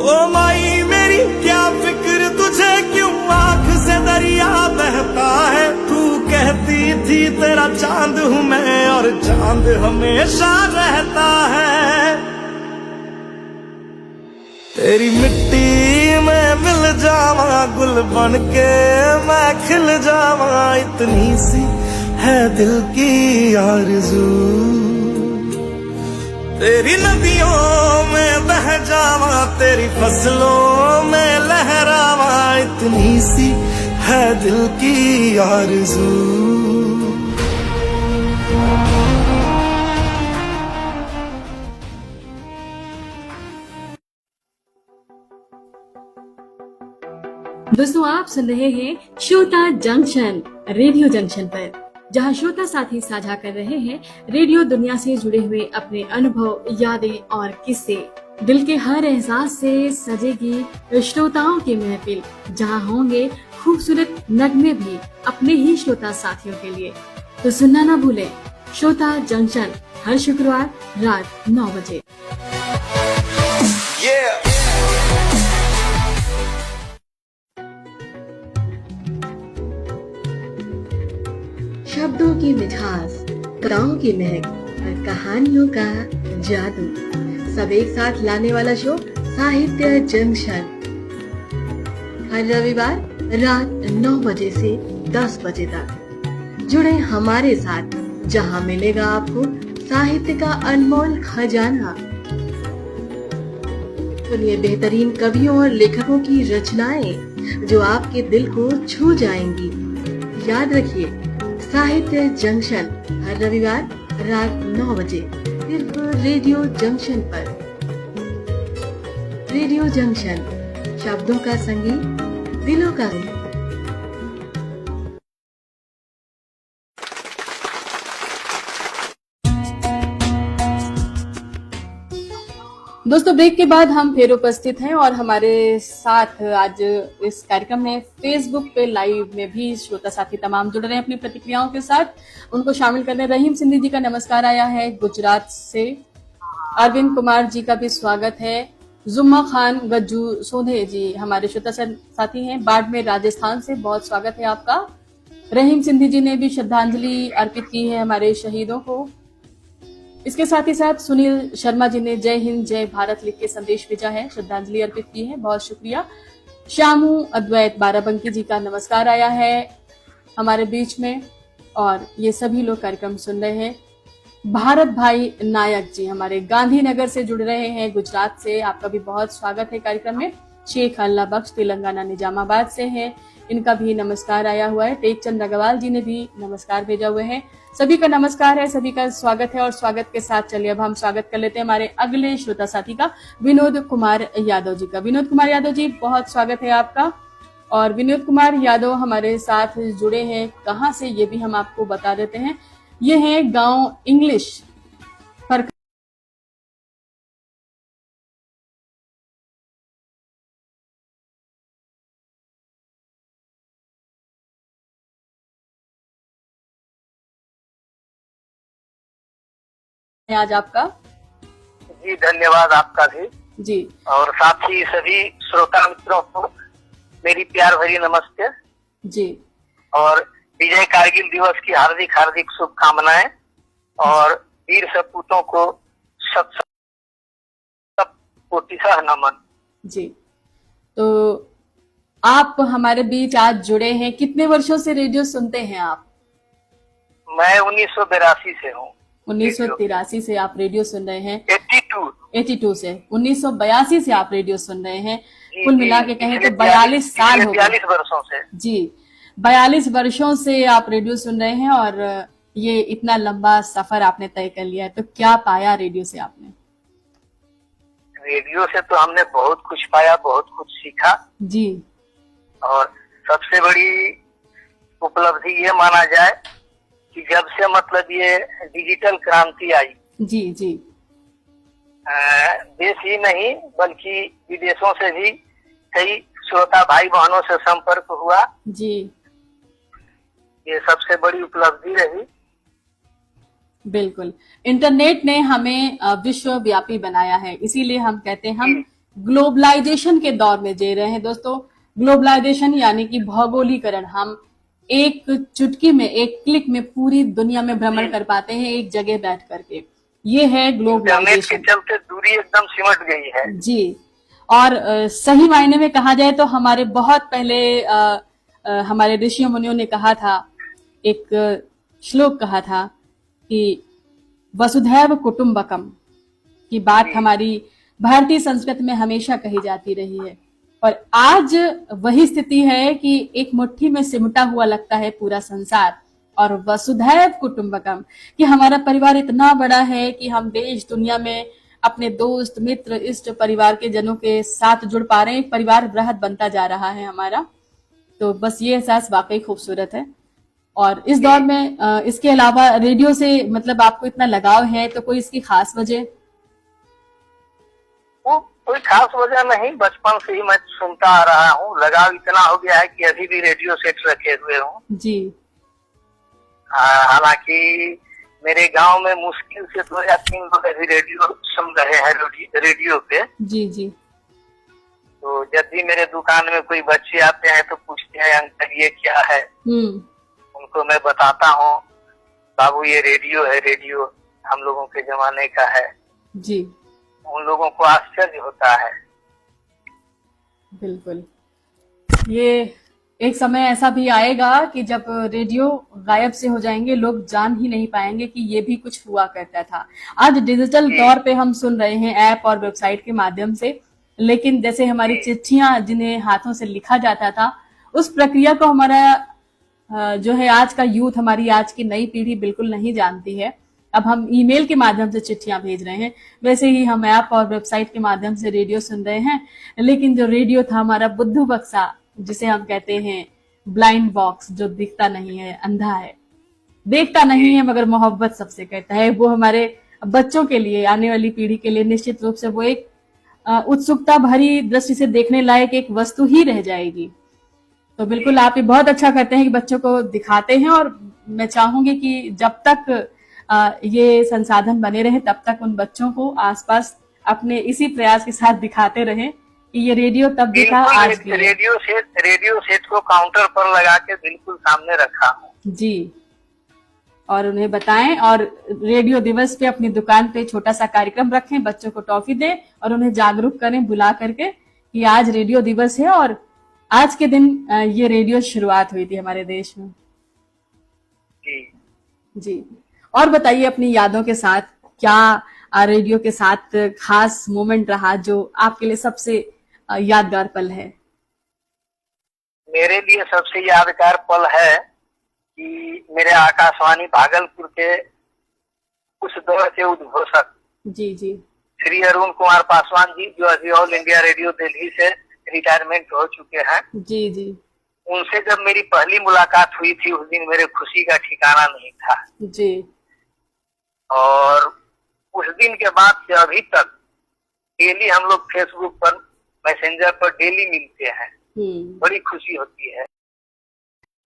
ओ माई मेरी क्या फिक्र तुझे, क्यों आंख से दरिया बहता है। तू कहती थी तेरा चांद हूँ मैं, और चांद हमेशा रहता है। तेरी मिट्टी में मिल जावा, गुल बन के मैं खिल जावा, इतनी सी है दिल की आरज़ू। तेरी नदियों में बह जावा, तेरी फसलों में लहरावा, इतनी सी है दिल की आरज़ू। दोस्तों, आप सुन रहे हैं श्रोता जंक्शन रेडियो जंक्शन पर, जहां श्रोता साथी साझा कर रहे हैं रेडियो दुनिया से जुड़े हुए अपने अनुभव, यादें और किस्से। दिल के हर एहसास से सजेगी श्रोताओं की महफिल, जहां होंगे खूबसूरत नगमे भी अपने ही श्रोता साथियों के लिए। तो सुनना ना भूलें श्रोता जंक्शन हर शुक्रवार रात 9 बजे। शब्दों की मिठास, कलाओं की महक और कहानियों का जादू, सब एक साथ लाने वाला शो साहित्य जंक्शन, हर रविवार रात 9 बजे से 10 बजे तक। जुड़े हमारे साथ, जहां मिलेगा आपको साहित्य का अनमोल खजाना। सुनिए बेहतरीन कवियों और लेखकों की रचनाएं, जो आपके दिल को छू जाएंगी। याद रखिए, साहित्य जंक्शन हर रविवार रात 9 बजे सिर्फ रेडियो जंक्शन पर। रेडियो जंक्शन, शब्दों का संगीत, दिलों का संगीत। दोस्तों, ब्रेक के बाद हम फिर उपस्थित हैं और हमारे साथ आज इस कार्यक्रम में फेसबुक पे लाइव में भी श्रोता साथी तमाम जुड़ रहे हैं अपनी प्रतिक्रियाओं के साथ। उनको शामिल करने रहीम सिंधी जी का नमस्कार आया है गुजरात से। अरविंद कुमार जी का भी स्वागत है। जुम्मा खान गज्जू सोधे जी हमारे श्रोता साथी हैं बाड़मेर राजस्थान से, बहुत स्वागत है आपका। रहीम सिंधी जी ने भी श्रद्धांजलि अर्पित की है हमारे शहीदों को। इसके साथ ही साथ सुनील शर्मा जी ने जय हिंद जय भारत लिख के संदेश भेजा है, श्रद्धांजलि अर्पित की है, बहुत शुक्रिया। श्यामू अद्वैत बाराबंकी जी का नमस्कार आया है हमारे बीच में, और ये सभी लोग कार्यक्रम सुन रहे हैं। भारत भाई नायक जी हमारे गांधीनगर से जुड़ रहे हैं गुजरात से, आपका भी बहुत स्वागत है कार्यक्रम में। शेख अल्लाह बख्श तेलंगाना निजामाबाद से है, इनका भी नमस्कार आया हुआ है। टेकचंद अग्रवाल जी ने भी नमस्कार भेजा हुए हैं। सभी का नमस्कार है, सभी का स्वागत है। और स्वागत के साथ चलिए अब हम स्वागत कर लेते हैं हमारे अगले श्रोता साथी का, विनोद कुमार यादव जी का। विनोद कुमार यादव जी, बहुत स्वागत है आपका। और विनोद कुमार यादव हमारे साथ जुड़े हैं कहाँ से, ये भी हम आपको बता देते हैं। ये है गांव इंग्लिश पर आज आपका। जी धन्यवाद आपका भी जी, और साथ ही सभी श्रोता मित्रों को मेरी प्यार भरी नमस्ते जी। और विजय कारगिल दिवस की हार्दिक हार्दिक शुभकामनाएं, और वीर सपूतों को शत कोटिशः नमन। जी, तो आप हमारे बीच आज जुड़े हैं, कितने वर्षों से रेडियो सुनते हैं आप? मैं 1982 से हूँ। 1983 से आप रेडियो सुन रहे हैं? 82 से 1982 से आप रेडियो सुन रहे हैं। जी, कुल मिला के कहें तो 42 साल हो गए। 42 वर्षों से। जी, 42 वर्षों से आप रेडियो सुन रहे हैं और ये इतना लंबा सफर आपने तय कर लिया है, तो क्या पाया रेडियो से आपने? रेडियो से तो हमने बहुत कुछ पाया, बहुत कुछ सीखा। जी। और सबसे बड़ी उपलब्धि ये माना जाए कि जब से मतलब ये डिजिटल क्रांति आई, जी जी। देश ही नहीं बल्कि विदेशों से भी कई श्रोता भाई बहनों से संपर्क हुआ। जी ये सबसे बड़ी उपलब्धि रही। बिल्कुल, इंटरनेट ने हमें विश्वव्यापी बनाया है, इसीलिए हम कहते हैं हम ग्लोबलाइजेशन के दौर में जी रहे हैं दोस्तों। ग्लोबलाइजेशन यानी कि भौगोलीकरण, हम एक चुटकी में, एक क्लिक में पूरी दुनिया में भ्रमण कर पाते हैं एक जगह बैठ करके। ये है इंटरनेट के ग्लोबलाइजेशन। चलते दूरी एकदम सिमट गई है। जी। और सही मायने में कहा जाए तो हमारे बहुत पहले हमारे ऋषियों मुनियों ने कहा था, एक श्लोक कहा था कि वसुधैव कुटुंबकम की बात हमारी भारतीय संस्कृति में हमेशा कही जाती रही है। और आज वही स्थिति है कि एक मुट्ठी में सिमटा हुआ लगता है पूरा संसार, और वसुधैव कुटुंबकम कि हमारा परिवार इतना बड़ा है कि हम देश दुनिया में अपने दोस्त मित्र इष्ट परिवार के जनों के साथ जुड़ पा रहे हैं, एक परिवार वृहत बनता जा रहा है हमारा। तो बस ये एहसास वाकई खूबसूरत है। और इस दौर में इसके अलावा रेडियो से मतलब आपको इतना लगाव है, तो कोई इसकी खास वजह? वो कोई खास वजह नहीं, बचपन से ही मैं सुनता आ रहा हूँ। लगाव इतना हो गया है कि अभी भी रेडियो सेट रखे हुए हूँ। जी। हालांकि मेरे गांव में मुश्किल से 2 या 3 लोग अभी रेडियो सुन रहे हैं रेडियो पे। जी जी। तो जब भी मेरे दुकान में कोई बच्चे आते हैं तो पूछते हैं अंकल ये क्या है। उनको मैं बताता हूँ बाबू ये रेडियो है, रेडियो हम लोगों के जमाने का है। जी। उन लोगों को आश्चर्य होता है। बिल्कुल, ये एक समय ऐसा भी आएगा कि जब रेडियो गायब से हो जाएंगे, लोग जान ही नहीं पाएंगे कि ये भी कुछ हुआ करता था। आज डिजिटल तौर पे हम सुन रहे हैं ऐप और वेबसाइट के माध्यम से, लेकिन जैसे हमारी चिट्ठियां जिन्हें हाथों से लिखा जाता था, उस प्रक्रिया को हमारा जो है आज का यूथ, हमारी आज की नई पीढ़ी बिल्कुल नहीं जानती है। अब हम ईमेल के माध्यम से चिट्ठियां भेज रहे हैं, वैसे ही हम ऐप और वेबसाइट के माध्यम से रेडियो सुन रहे हैं। लेकिन जो रेडियो था हमारा बुद्धू बक्सा, जिसे हम कहते हैं ब्लाइंड बॉक्स, जो दिखता नहीं है, अंधा है, देखता नहीं है मगर मोहब्बत सबसे कहता है, वो हमारे बच्चों के लिए, आने वाली पीढ़ी के लिए निश्चित रूप से वो एक उत्सुकता भरी दृष्टि से देखने लायक एक वस्तु ही रह जाएगी। तो बिल्कुल आप ये बहुत अच्छा करते हैं कि बच्चों को दिखाते हैं, और मैं चाहूंगी कि जब तक ये संसाधन बने रहे तब तक उन बच्चों को आसपास अपने इसी प्रयास के साथ दिखाते रहें कि ये रेडियो तब भी था, आज भी है। रेडियो सेट को काउंटर पर लगा के बिल्कुल सामने रखा हूँ। जी। और उन्हें बताएं, और रेडियो दिवस पे अपनी दुकान पे छोटा सा कार्यक्रम रखें, बच्चों को टॉफी दें और उन्हें जागरूक करें बुला करके कि आज रेडियो दिवस है और आज के दिन ये रेडियो शुरुआत हुई थी हमारे देश में। जी। और बताइए अपनी यादों के साथ, क्या रेडियो के साथ खास मोमेंट रहा जो आपके लिए सबसे यादगार पल है? मेरे लिए सबसे यादगार पल है कि मेरे आकाशवाणी भागलपुर के उस दौर के उद्घोषक जी जी श्री अरुण कुमार पासवान जी, जो अभी ऑल इंडिया रेडियो दिल्ली से रिटायरमेंट हो चुके हैं। जी जी। उनसे जब मेरी पहली मुलाकात हुई थी, उस दिन मेरे खुशी का ठिकाना नहीं था। जी। और उस दिन के बाद से अभी तक डेली हम लोग फेसबुक पर, मैसेंजर पर डेली मिलते हैं। बड़ी खुशी होती है।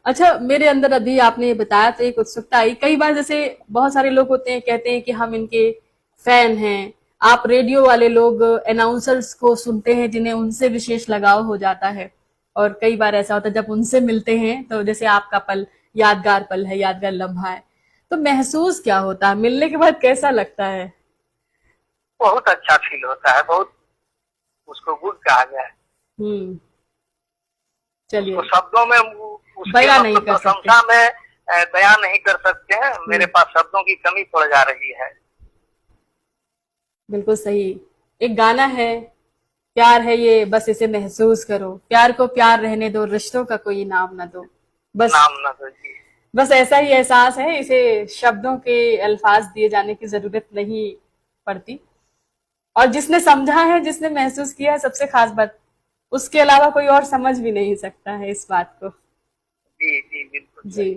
अच्छा, मेरे अंदर अभी आपने बताया तो एक उत्सुकता आई। कई बार जैसे बहुत सारे लोग होते हैं, कहते हैं कि हम इनके फैन हैं। आप रेडियो वाले लोग अनाउंसर्स को सुनते हैं जिन्हें उनसे विशेष लगाव हो जाता है, और कई बार ऐसा होता है जब उनसे मिलते हैं तो जैसे आपका पल यादगार पल है, यादगार लम्हा है, तो महसूस क्या होता है? मिलने के बाद कैसा लगता है? बहुत अच्छा फील होता है, बहुत, उसको गुड कहा गया है। चलिए, तो शब्दों में बयां नहीं कर सकते, प्रशंसा में बयां नहीं कर सकते हैं। मेरे पास शब्दों की कमी पड़ जा रही है। बिल्कुल सही। एक गाना है, प्यार है ये बस इसे महसूस करो, प्यार को प्यार रहने दो, रिश्तों का कोई नाम न दो। बस नाम न दो जी। बस ऐसा ही एहसास है, इसे शब्दों के अल्फाज दिए जाने की जरूरत नहीं पड़ती। और जिसने समझा है, जिसने महसूस किया है, सबसे खास बात, उसके अलावा कोई और समझ भी नहीं सकता है इस बात को। जी जी बिल्कुल जी।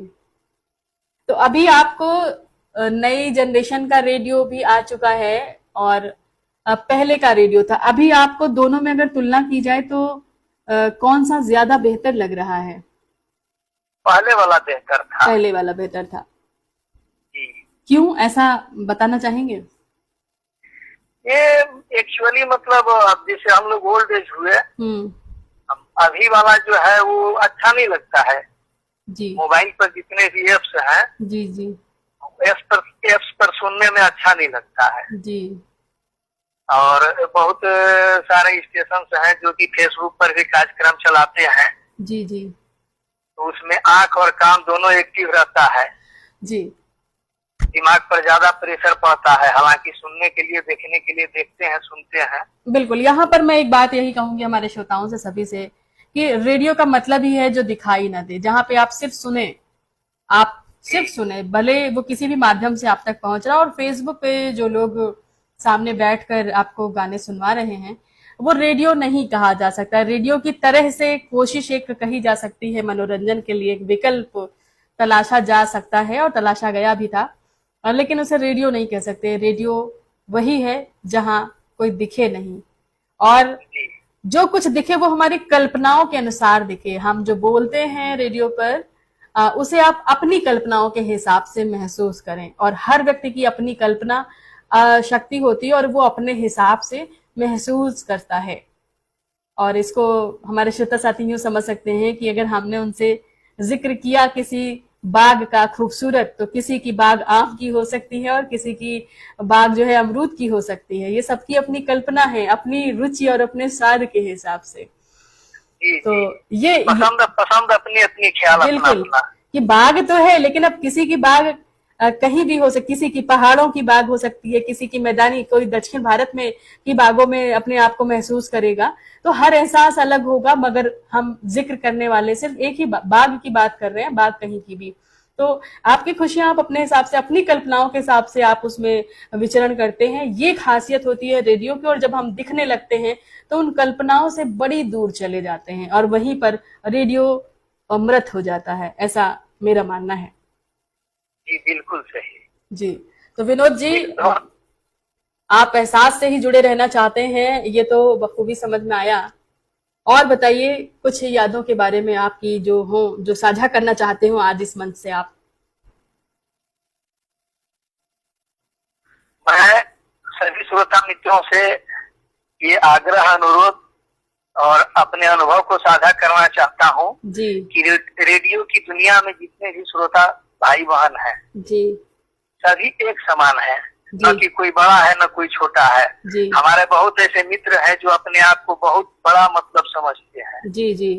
तो अभी आपको नई जनरेशन का रेडियो भी आ चुका है और पहले का रेडियो था, अभी आपको दोनों में अगर तुलना की जाए तो कौन सा ज्यादा बेहतर लग रहा है? पहले वाला बेहतर था। पहले वाला बेहतर था। जी। क्यों, ऐसा बताना चाहेंगे? ये एक्चुअली मतलब अब जैसे हम लोग ओल्ड एज हुए, अभी वाला जो है वो अच्छा नहीं लगता है। जी मोबाइल पर जितने भी एप्स हैं, जी जी एप्स पर सुनने में अच्छा नहीं लगता है। जी और बहुत सारे स्टेशन हैं जो कि फेसबुक पर भी कार्यक्रम चलाते हैं, जी जी तो उसमें आंख और कान दोनों एक्टिव रहता है। जी दिमाग पर ज्यादा प्रेशर पड़ता है, हालांकि सुनने के लिए, देखने के लिए देखते हैं, सुनते हैं। बिल्कुल। यहाँ पर मैं एक बात यही कहूंगी हमारे श्रोताओं से, सभी से, कि रेडियो का मतलब ही है जो दिखाई ना दे, जहाँ पे आप सिर्फ सुने, आप सिर्फ सुने, भले वो किसी भी माध्यम से आप तक पहुंच रहा। और फेसबुक पे जो लोग सामने बैठकर आपको गाने सुनवा रहे हैं, वो रेडियो नहीं कहा जा सकता। रेडियो की तरह से कोशिश एक कही जा सकती है, मनोरंजन के लिए एक विकल्प तलाशा जा सकता है और तलाशा गया भी था, लेकिन उसे रेडियो नहीं कह सकते। रेडियो वही है जहां कोई दिखे नहीं, और जो कुछ दिखे वो हमारी कल्पनाओं के अनुसार दिखे। हम जो बोलते हैं रेडियो पर, उसे आप अपनी कल्पनाओं के हिसाब से महसूस करें। और हर व्यक्ति की अपनी कल्पना शक्ति होती है और वो अपने हिसाब से महसूस करता है। और इसको हमारे श्रोता साथी यूं समझ सकते हैं कि अगर हमने उनसे जिक्र किया किसी बाग का खूबसूरत, तो किसी की बाग आम की हो सकती है और किसी की बाग जो है अमरूद की हो सकती है। ये सबकी अपनी कल्पना है, अपनी रुचि और अपने स्वाद के हिसाब से। तो ये पसंद अपनी अपनी, ख्याल अपना बिल्कुल अपना। कि बाग तो है, लेकिन अब किसी की बाग कहीं भी हो सकती, किसी की पहाड़ों की बाग हो सकती है, किसी की मैदानी, कोई दक्षिण भारत में की बागों में अपने आप को महसूस करेगा। तो हर एहसास अलग होगा, मगर हम जिक्र करने वाले सिर्फ एक ही बाग की बात कर रहे हैं, बाग कहीं की भी। तो आपकी खुशियां आप अपने हिसाब से, अपनी कल्पनाओं के हिसाब से आप उसमें विचरण करते हैं। ये खासियत होती है रेडियो की। और जब हम दिखने लगते हैं तो उन कल्पनाओं से बड़ी दूर चले जाते हैं और वहीं पर रेडियो अमृत हो जाता है, ऐसा मेरा मानना है। जी बिल्कुल सही जी। तो विनोद जी, आप एहसास से ही जुड़े रहना चाहते हैं, ये तो बखूबी समझ में आया। और बताइए कुछ यादों के बारे में आपकी जो हो, जो साझा करना चाहते हो आज इस मंच से आप। मैं सभी श्रोता मित्रों से ये आग्रह, अनुरोध और अपने अनुभव को साझा करना चाहता हूँ जी कि रेडियो की दुनिया में जितने भी श्रोता भाई बहन हैं, जी सभी एक समान है, न कि कोई बड़ा है न कोई छोटा है। जी हमारे बहुत ऐसे मित्र हैं जो अपने आप को बहुत बड़ा मतलब समझते हैं। जी जी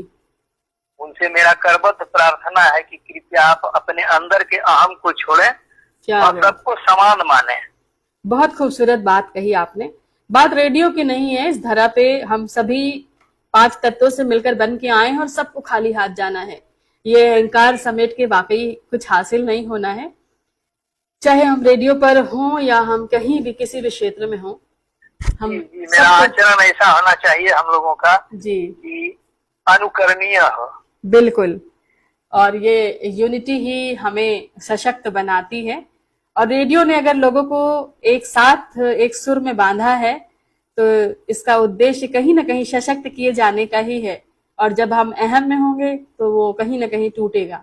उनसे मेरा करबद्ध प्रार्थना है कि कृपया आप अपने अंदर के अहम को छोड़ें और सबको समान माने। बहुत खूबसूरत बात कही आपने। बात रेडियो की नहीं है, इस धरा पे हम सभी 5 तत्वों से मिलकर बन के आए हैं और सबको खाली हाथ जाना है। ये अहंकार समेट के वाकई कुछ हासिल नहीं होना है, चाहे हम रेडियो पर हों या हम कहीं भी किसी भी क्षेत्र में हों। हम मेरा आचरण ऐसा होना चाहिए हम लोगों का जी कि अनुकरणीय हो। बिल्कुल। और ये यूनिटी ही हमें सशक्त बनाती है। और रेडियो ने अगर लोगों को एक साथ एक सुर में बांधा है तो इसका उद्देश्य कहीं ना कहीं सशक्त किए जाने का ही है। और जब हम अहम में होंगे तो वो कहीं ना कहीं टूटेगा।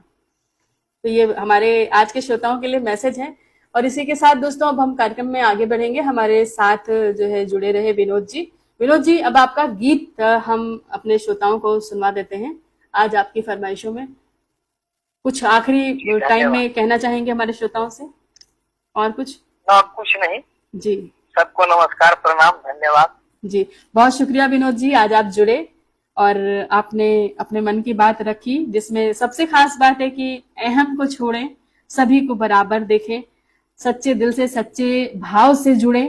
तो ये हमारे आज के श्रोताओं के लिए मैसेज है। और इसी के साथ दोस्तों अब हम कार्यक्रम में आगे बढ़ेंगे। हमारे साथ जो है जुड़े रहे विनोद जी। विनोद जी, अब आपका गीत हम अपने श्रोताओं को सुनवा देते हैं। आज आपकी फरमाइशों में कुछ आखिरी टाइम में कहना चाहेंगे हमारे श्रोताओं से, और कुछ? कुछ नहीं जी। सबको नमस्कार, प्रणाम, धन्यवाद जी। बहुत शुक्रिया विनोद जी, आज आप जुड़े और आपने अपने मन की बात रखी, जिसमें सबसे खास बात है कि अहम को छोड़ें, सभी को बराबर देखें, सच्चे दिल से, सच्चे भाव से जुड़े,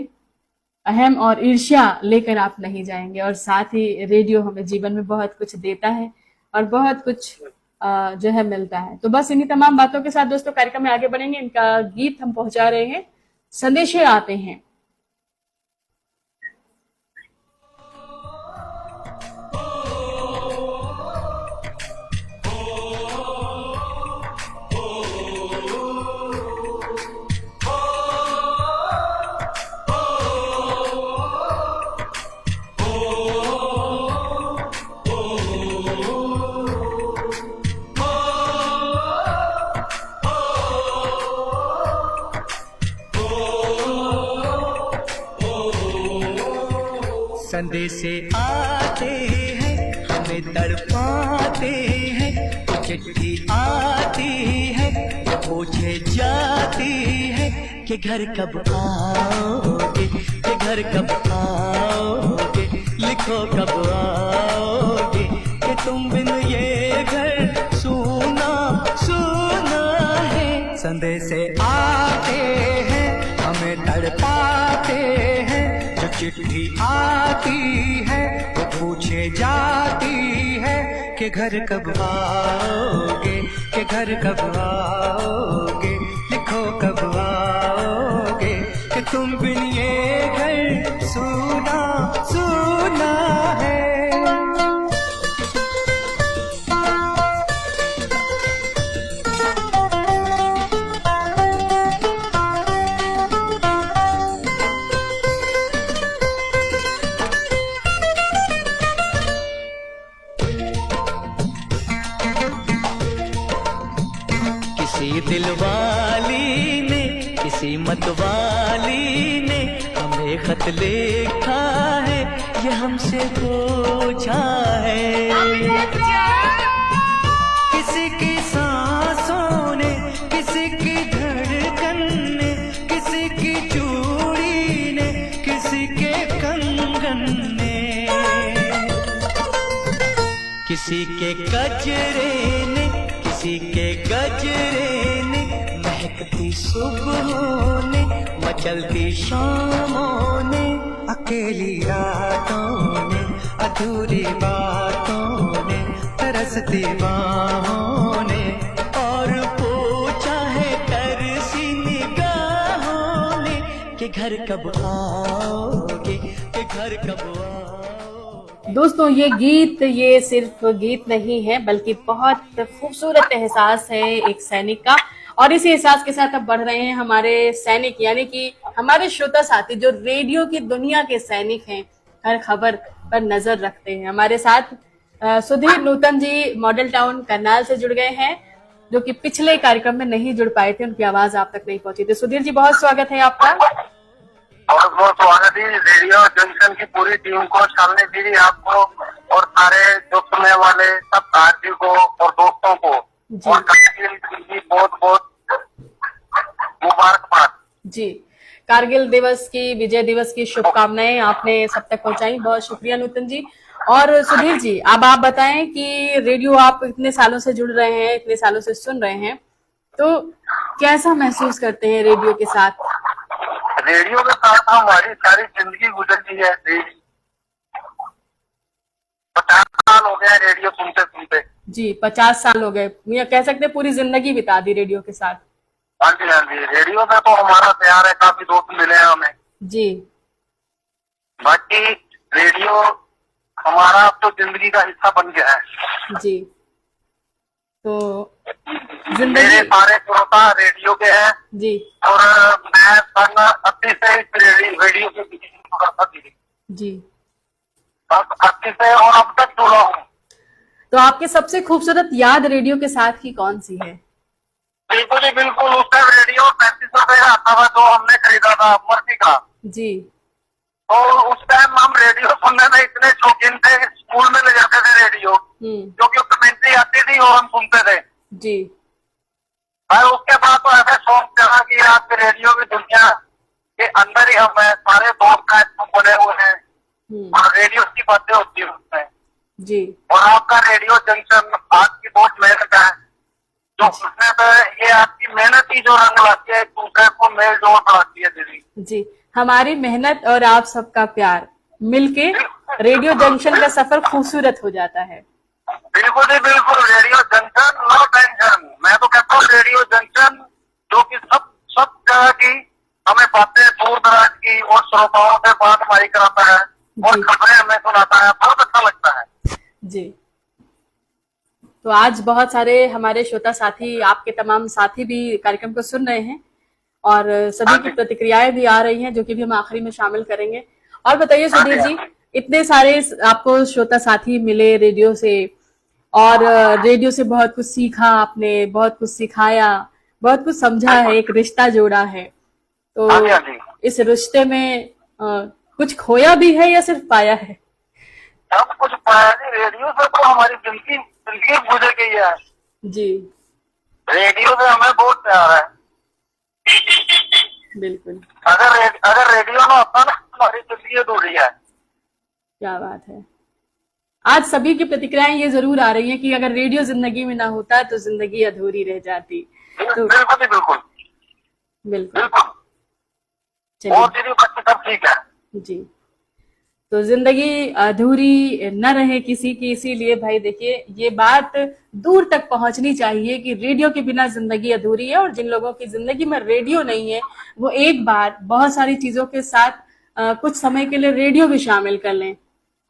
अहम और ईर्ष्या लेकर आप नहीं जाएंगे। और साथ ही रेडियो हमें जीवन में बहुत कुछ देता है और बहुत कुछ जो है मिलता है। तो बस इन्हीं तमाम बातों के साथ दोस्तों कार्यक्रम में आगे बढ़ेंगे। इनका गीत हम पहुंचा रहे हैं, संदेशे आते हैं। संदेशे आते हैं हमें तड़पाते हैं, तो चिट्ठी आती है तो पूछे जाती है कि घर कब आओगे, कि घर कब आओगे, लिखो कब आओगे, कि तुम बिन ये घर सूना सूना है। संदेशे आते हैं हमें तड़पाते हैं, चिट्ठी आती है वो पूछे जाती है कि घर कब आओगे, कि घर कब आओगे, लिखो कब आओगे, कि तुम बिन ये घर सूना सूना है। किसी दिलवाली ने, किसी मतवाली ने हमें खत लिखा है, ये हमसे पूछा है। किसी की सांसों ने, किसी की धड़कन ने, किसी की चूड़ी ने, किसी के कंगन ने, किसी के गजरे ने, किसी के गजरे ने, महकती सुबहों ने, मचलती शामों ने, अकेली रातों ने, अधूरी बातों ने, तरसती बाहों ने, और पूछा है तरसी निगाहों ने कि घर कब आओगे, कि घर कब आओगे। दोस्तों ये गीत ये सिर्फ गीत नहीं है बल्कि बहुत खूबसूरत एहसास है एक सैनिक का। और इसी एहसास के साथ अब बढ़ रहे हैं हमारे सैनिक, यानी कि हमारे श्रोता साथी जो रेडियो की दुनिया के सैनिक हैं, हर खबर पर नजर रखते हैं। हमारे साथ सुधीर नूतन जी मॉडल टाउन करनाल से जुड़ गए हैं, जो कि पिछले कार्यक्रम में नहीं जुड़ पाए थे, उनकी आवाज आप तक नहीं पहुंची थी। सुधीर जी बहुत स्वागत है आपका। बहुत बहुत स्वागत है रेडियो जंक्शन की पूरी टीम को, शालिनी दीदी आपको और सारे जो सुनने वाले सब साथी को और दोस्तों को, और कारगिल की बहुत बहुत मुबारकबाद जी। कारगिल दिवस की, विजय दिवस की शुभकामनाएं आपने सब तक पहुंचाई, बहुत शुक्रिया नूतन जी। और सुधीर जी अब आप बताएं कि रेडियो आप इतने सालों से जुड़ रहे हैं, इतने सालों से सुन रहे हैं, तो कैसा महसूस करते हैं रेडियो के साथ? रेडियो के साथ हमारी सारी जिंदगी गुजरती है। 50 साल हो गया रेडियो सुनते सुनते जी। 50 साल हो गए, या कह सकते पूरी जिंदगी बिता दी रेडियो के साथ। हाँ जी हाँ जी, रेडियो में तो हमारा प्यार है, काफी दोस्त मिले हैं हमें जी। बाकी रेडियो हमारा अब तो जिंदगी का हिस्सा बन गया है जी। तो मेरे सारे श्रोता रेडियो के हैं जी, और मैं सन 80 से इस रेडियो के पीछे जी, 80 से और अब तक जुड़ा हूँ। तो आपकी सबसे खूबसूरत याद रेडियो के साथ की कौन सी है? बिल्कुल ही बिल्कुल, उस टाइम रेडियो 35 रुपए का आता था जो हमने खरीदा था मर्सी का जी। तो उस टाइम हम रेडियो सुनने में इतने शौकीन थे, स्कूल में ले जाते थे रेडियो, क्योंकि कमेंट्री आती थी और हम सुनते थे जी। और उसके बाद तो ऐसा शौक चला कि आज रेडियो की दुनिया के अंदर ही हम हैं, सारे दोस्त बने हुए हैं और रेडियो की बातें होती है उसमें जी। और आपका रेडियो जंक्शन आपकी बहुत मेहनत है, जो उसमें तो ये आपकी मेहनत ही जो रंग लाती है, एक दूसरे को मेल जोड़ बढ़ाती है दीदी जी। हमारी मेहनत और आप सबका प्यार मिलके रेडियो जंक्शन का सफर खूबसूरत हो जाता है। बिल्कुल ही बिल्कुल, रेडियो जंक्शन नो टेंशन। मैं तो कहता हूँ रेडियो जंक्शन जो कि सब सब जगह की हमें बातें दूर दराज की और श्रोताओं से बात हमारी कराता है और जी। खबरें हमें सुनाता है, बहुत अच्छा लगता है। जी। तो आज बहुत सारे हमारे श्रोता साथी, आपके तमाम साथी भी कार्यक्रम को सुन रहे हैं और सभी की प्रतिक्रियाएं भी आ रही हैं, जो कि भी हम आखिरी में शामिल करेंगे। और बताइए सुधीर जी, इतने सारे आपको श्रोता साथी मिले रेडियो से, और रेडियो से बहुत कुछ सीखा आपने, बहुत कुछ सिखाया, बहुत कुछ समझा है, एक रिश्ता जोड़ा है। तो हाँ जी, हाँ जी। इस रिश्ते में कुछ खोया भी है या सिर्फ पाया है? सब कुछ पाया जी, रेडियो से तो हमारी जिंदगी जिंदगी गुजर गई है। जी रेडियो से हमें बहुत प्यार है। बिल्कुल, अगर रेडियो ना होता ना, हमारी जिंदगी अधूरी है। क्या बात है। आज सभी की प्रतिक्रियाएं ये जरूर आ रही हैं कि अगर रेडियो जिंदगी में ना होता तो जिंदगी अधूरी रह जाती। तो बिल्कुल ही बिल्कुल बिल्कुल, बिल्कुल। चलिए और दीदी बच्चे सब ठीक है। जी। तो जिंदगी अधूरी न रहे किसी की, इसीलिए भाई देखिए ये बात दूर तक पहुंचनी चाहिए कि रेडियो के बिना जिंदगी अधूरी है, और जिन लोगों की जिंदगी में रेडियो नहीं है वो एक बार बहुत सारी चीजों के साथ कुछ समय के लिए रेडियो भी शामिल कर लें।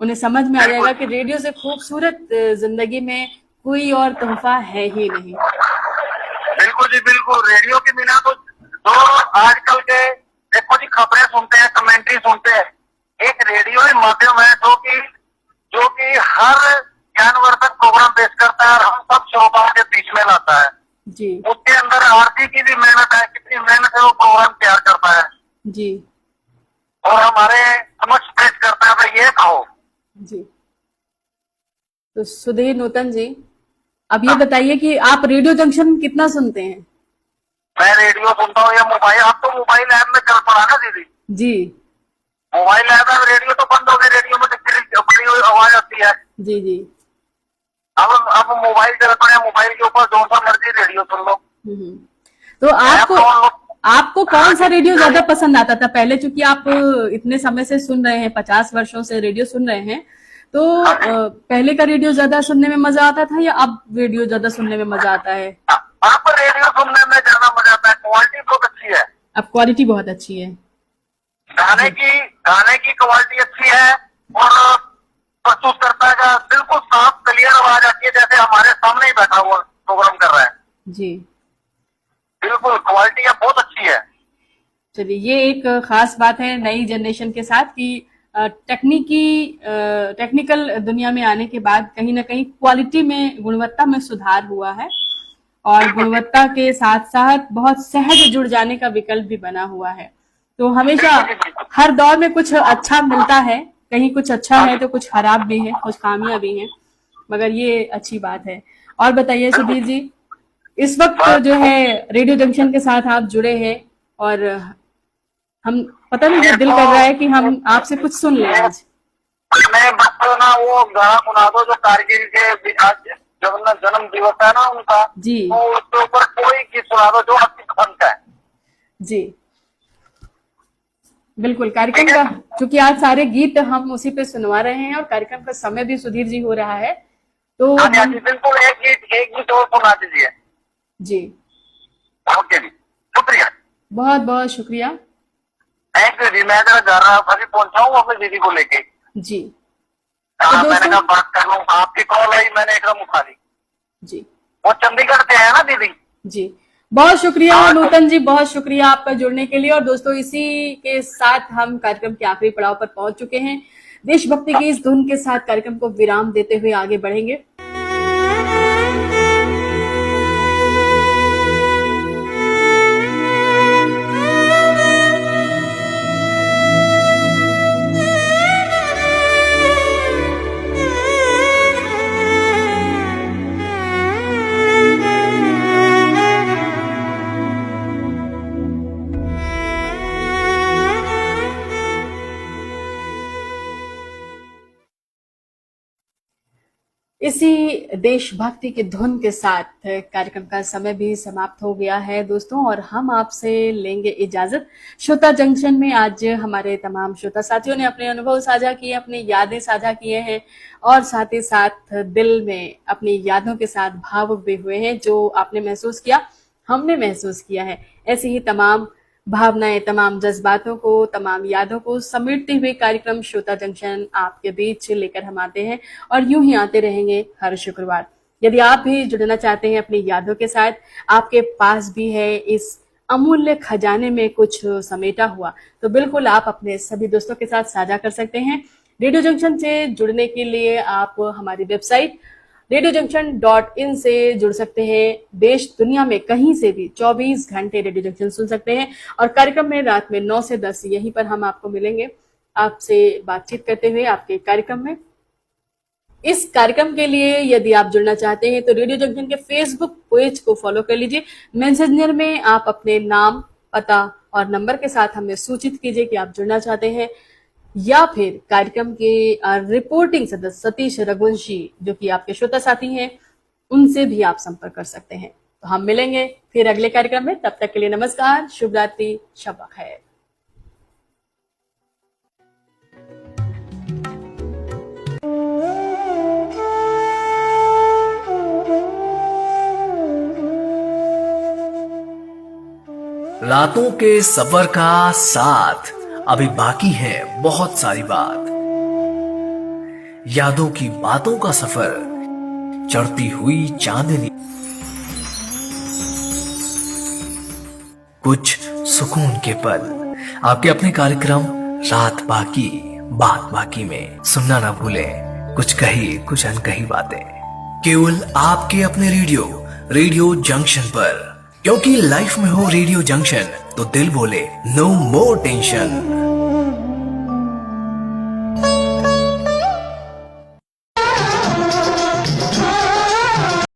उन्हें समझ में आ जाएगा कि रेडियो से खूबसूरत जिंदगी में कोई और तोहफा है ही नहीं। बिल्कुल जी बिल्कुल, रेडियो के बिना तो जो आजकल के देखो जी खबरें सुनते हैं, कमेंट्री सुनते हैं, एक रेडियो ही माध्यम है जो कि हर ज्ञानवर्धक प्रोग्राम पेश करता है और हम सब श्रोताओं के बीच में लाता है। जी उसके अंदर आरती की भी मेहनत है, कितनी मेहनत से वो प्रोग्राम तैयार करता है जी और हमारे समक्ष पेश करता है, भाई ये कहो। जी। तो सुधीर नूतन जी, अब ये बताइए कि आप रेडियो जंक्शन कितना सुनते हैं? मैं रेडियो सुनता हूँ या मोबाइल, अब तो मोबाइल ऐप में चल पड़ा ना दीदी। जी मोबाइल ऐप में रेडियो तो बंद हो गए, रेडियो में बड़ी आवाज आती है। जी जी। अब मोबाइल चल पड़े, मोबाइल के ऊपर जो सा मर्जी रेडियो सुन लो। तो आपको कौन सा रेडियो ज्यादा पसंद आता था पहले? चूंकि आप इतने समय से सुन रहे हैं, 50 वर्षों से रेडियो सुन रहे हैं, तो पहले का रेडियो ज्यादा सुनने में मजा आता था या अब रेडियो ज्यादा सुनने में मजा आता है? अब रेडियो सुनने में ज्यादा मजा आता है, क्वालिटी बहुत अच्छी है। अब क्वालिटी बहुत अच्छी है, गाने की क्वालिटी अच्छी है और प्रस्तुत करता है बिल्कुल साफ क्लियर आवाज आती है, जैसे हमारे सामने ही बैठा हुआ प्रोग्राम कर रहा है। जी बिल्कुल क्वालिटी बहुत अच्छी है। चलिए, ये एक खास बात है नई जनरेशन के साथ कि टेक्निकल दुनिया में आने के बाद कहीं ना कहीं क्वालिटी में, गुणवत्ता में सुधार हुआ है, और गुणवत्ता के साथ साथ बहुत सहज जुड़ जाने का विकल्प भी बना हुआ है। तो हमेशा हर दौर में कुछ अच्छा मिलता है, कहीं कुछ अच्छा है तो कुछ खराब भी है, कुछ खामियां भी हैं, मगर ये अच्छी बात है। और बताइए सुधीर जी, इस वक्त जो है रेडियो जंक्शन के साथ आप जुड़े हैं और हम पता नहीं क्या दिल कर रहा है कि हम आपसे कुछ सुन लें आज। मैं बस ना वो गाना सुना दो जो कारगिल के आज जन्म दिवस है ना उनका जी, तो उसके ऊपर कोई गीत सुना दो जो आपकी पसंद का है। जी बिल्कुल, कार्यक्रम का चूंकि आज सारे गीत हम उसी पे सुनवा रहे हैं और कार्यक्रम का समय भी सुधीर जी हो रहा है, तो बिल्कुल एक गीत और सुना दीजिए। जी ओके जी, शुक्रिया, बहुत बहुत शुक्रिया। थैंक यू जी। मैं जरा जा रहा अभी पहुंचा हूँ अपनी दीदी को लेके। जी मैंने कहा बात कर लूँ, आपकी कॉल आई, मैंने एकदम उठा ली। जी वो चंडीगढ़ से है ना दीदी। जी, बहुत शुक्रिया नूतन जी, बहुत शुक्रिया आपका जुड़ने के लिए। और दोस्तों, इसी के साथ हम कार्यक्रम के आखिरी पड़ाव पर पहुंच चुके हैं। देशभक्ति की इस धुन के साथ कार्यक्रम को विराम देते हुए आगे बढ़ेंगे। इसी देशभक्ति की धुन के साथ कार्यक्रम का समय भी समाप्त हो गया है दोस्तों, और हम आपसे लेंगे इजाजत। श्रोता जंक्शन में आज हमारे तमाम श्रोता साथियों ने अपने अनुभव साझा किए, अपनी यादें साझा किए हैं और साथ ही साथ दिल में अपनी यादों के साथ भावुक भी हुए हैं। जो आपने महसूस किया, हमने महसूस किया है। ऐसी ही तमाम भावनाएं, तमाम जज्बातों को, तमाम यादों को समेटते हुए कार्यक्रम श्रोता जंक्शन आपके बीच लेकर हम आते हैं और यूं ही आते रहेंगे हर शुक्रवार। यदि आप भी जुड़ना चाहते हैं अपनी यादों के साथ, आपके पास भी है इस अमूल्य खजाने में कुछ समेटा हुआ, तो बिल्कुल आप अपने सभी दोस्तों के साथ साझा कर सकते हैं। रेडियो जंक्शन से जुड़ने के लिए आप हमारी वेबसाइट radiojunction.in से जुड़ सकते हैं। देश दुनिया में कहीं से भी 24 घंटे रेडियो जंक्शन सुन सकते हैं और कार्यक्रम में रात में 9 से 10 यहीं पर हम आपको मिलेंगे, आपसे बातचीत करते हुए आपके कार्यक्रम में। इस कार्यक्रम के लिए यदि आप जुड़ना चाहते हैं तो रेडियो जंक्शन के फेसबुक पेज को फॉलो कर लीजिए। मैसेंजर में आप अपने नाम, पता और नंबर के साथ हमें सूचित कीजिए कि आप जुड़ना चाहते हैं, या फिर कार्यक्रम के रिपोर्टिंग सदस्य सतीश रघुवंशी जो कि आपके श्रोता साथी हैं, उनसे भी आप संपर्क कर सकते हैं। तो हम मिलेंगे फिर अगले कार्यक्रम में। तब तक के लिए नमस्कार, शुभ रात्रि, शब खैर। रातों के सफर का साथ अभी बाकी है बहुत सारी बात, यादों की बातों का सफर, चढ़ती हुई चांदनी, कुछ सुकून के पल, आपके अपने कार्यक्रम रात बाकी बात बाकी में सुनना ना भूलें कुछ कही कुछ अनकही बातें, केवल आपके अपने रेडियो जंक्शन पर। क्योंकि लाइफ में हो रेडियो जंक्शन तो दिल बोले नो मोर टेंशन।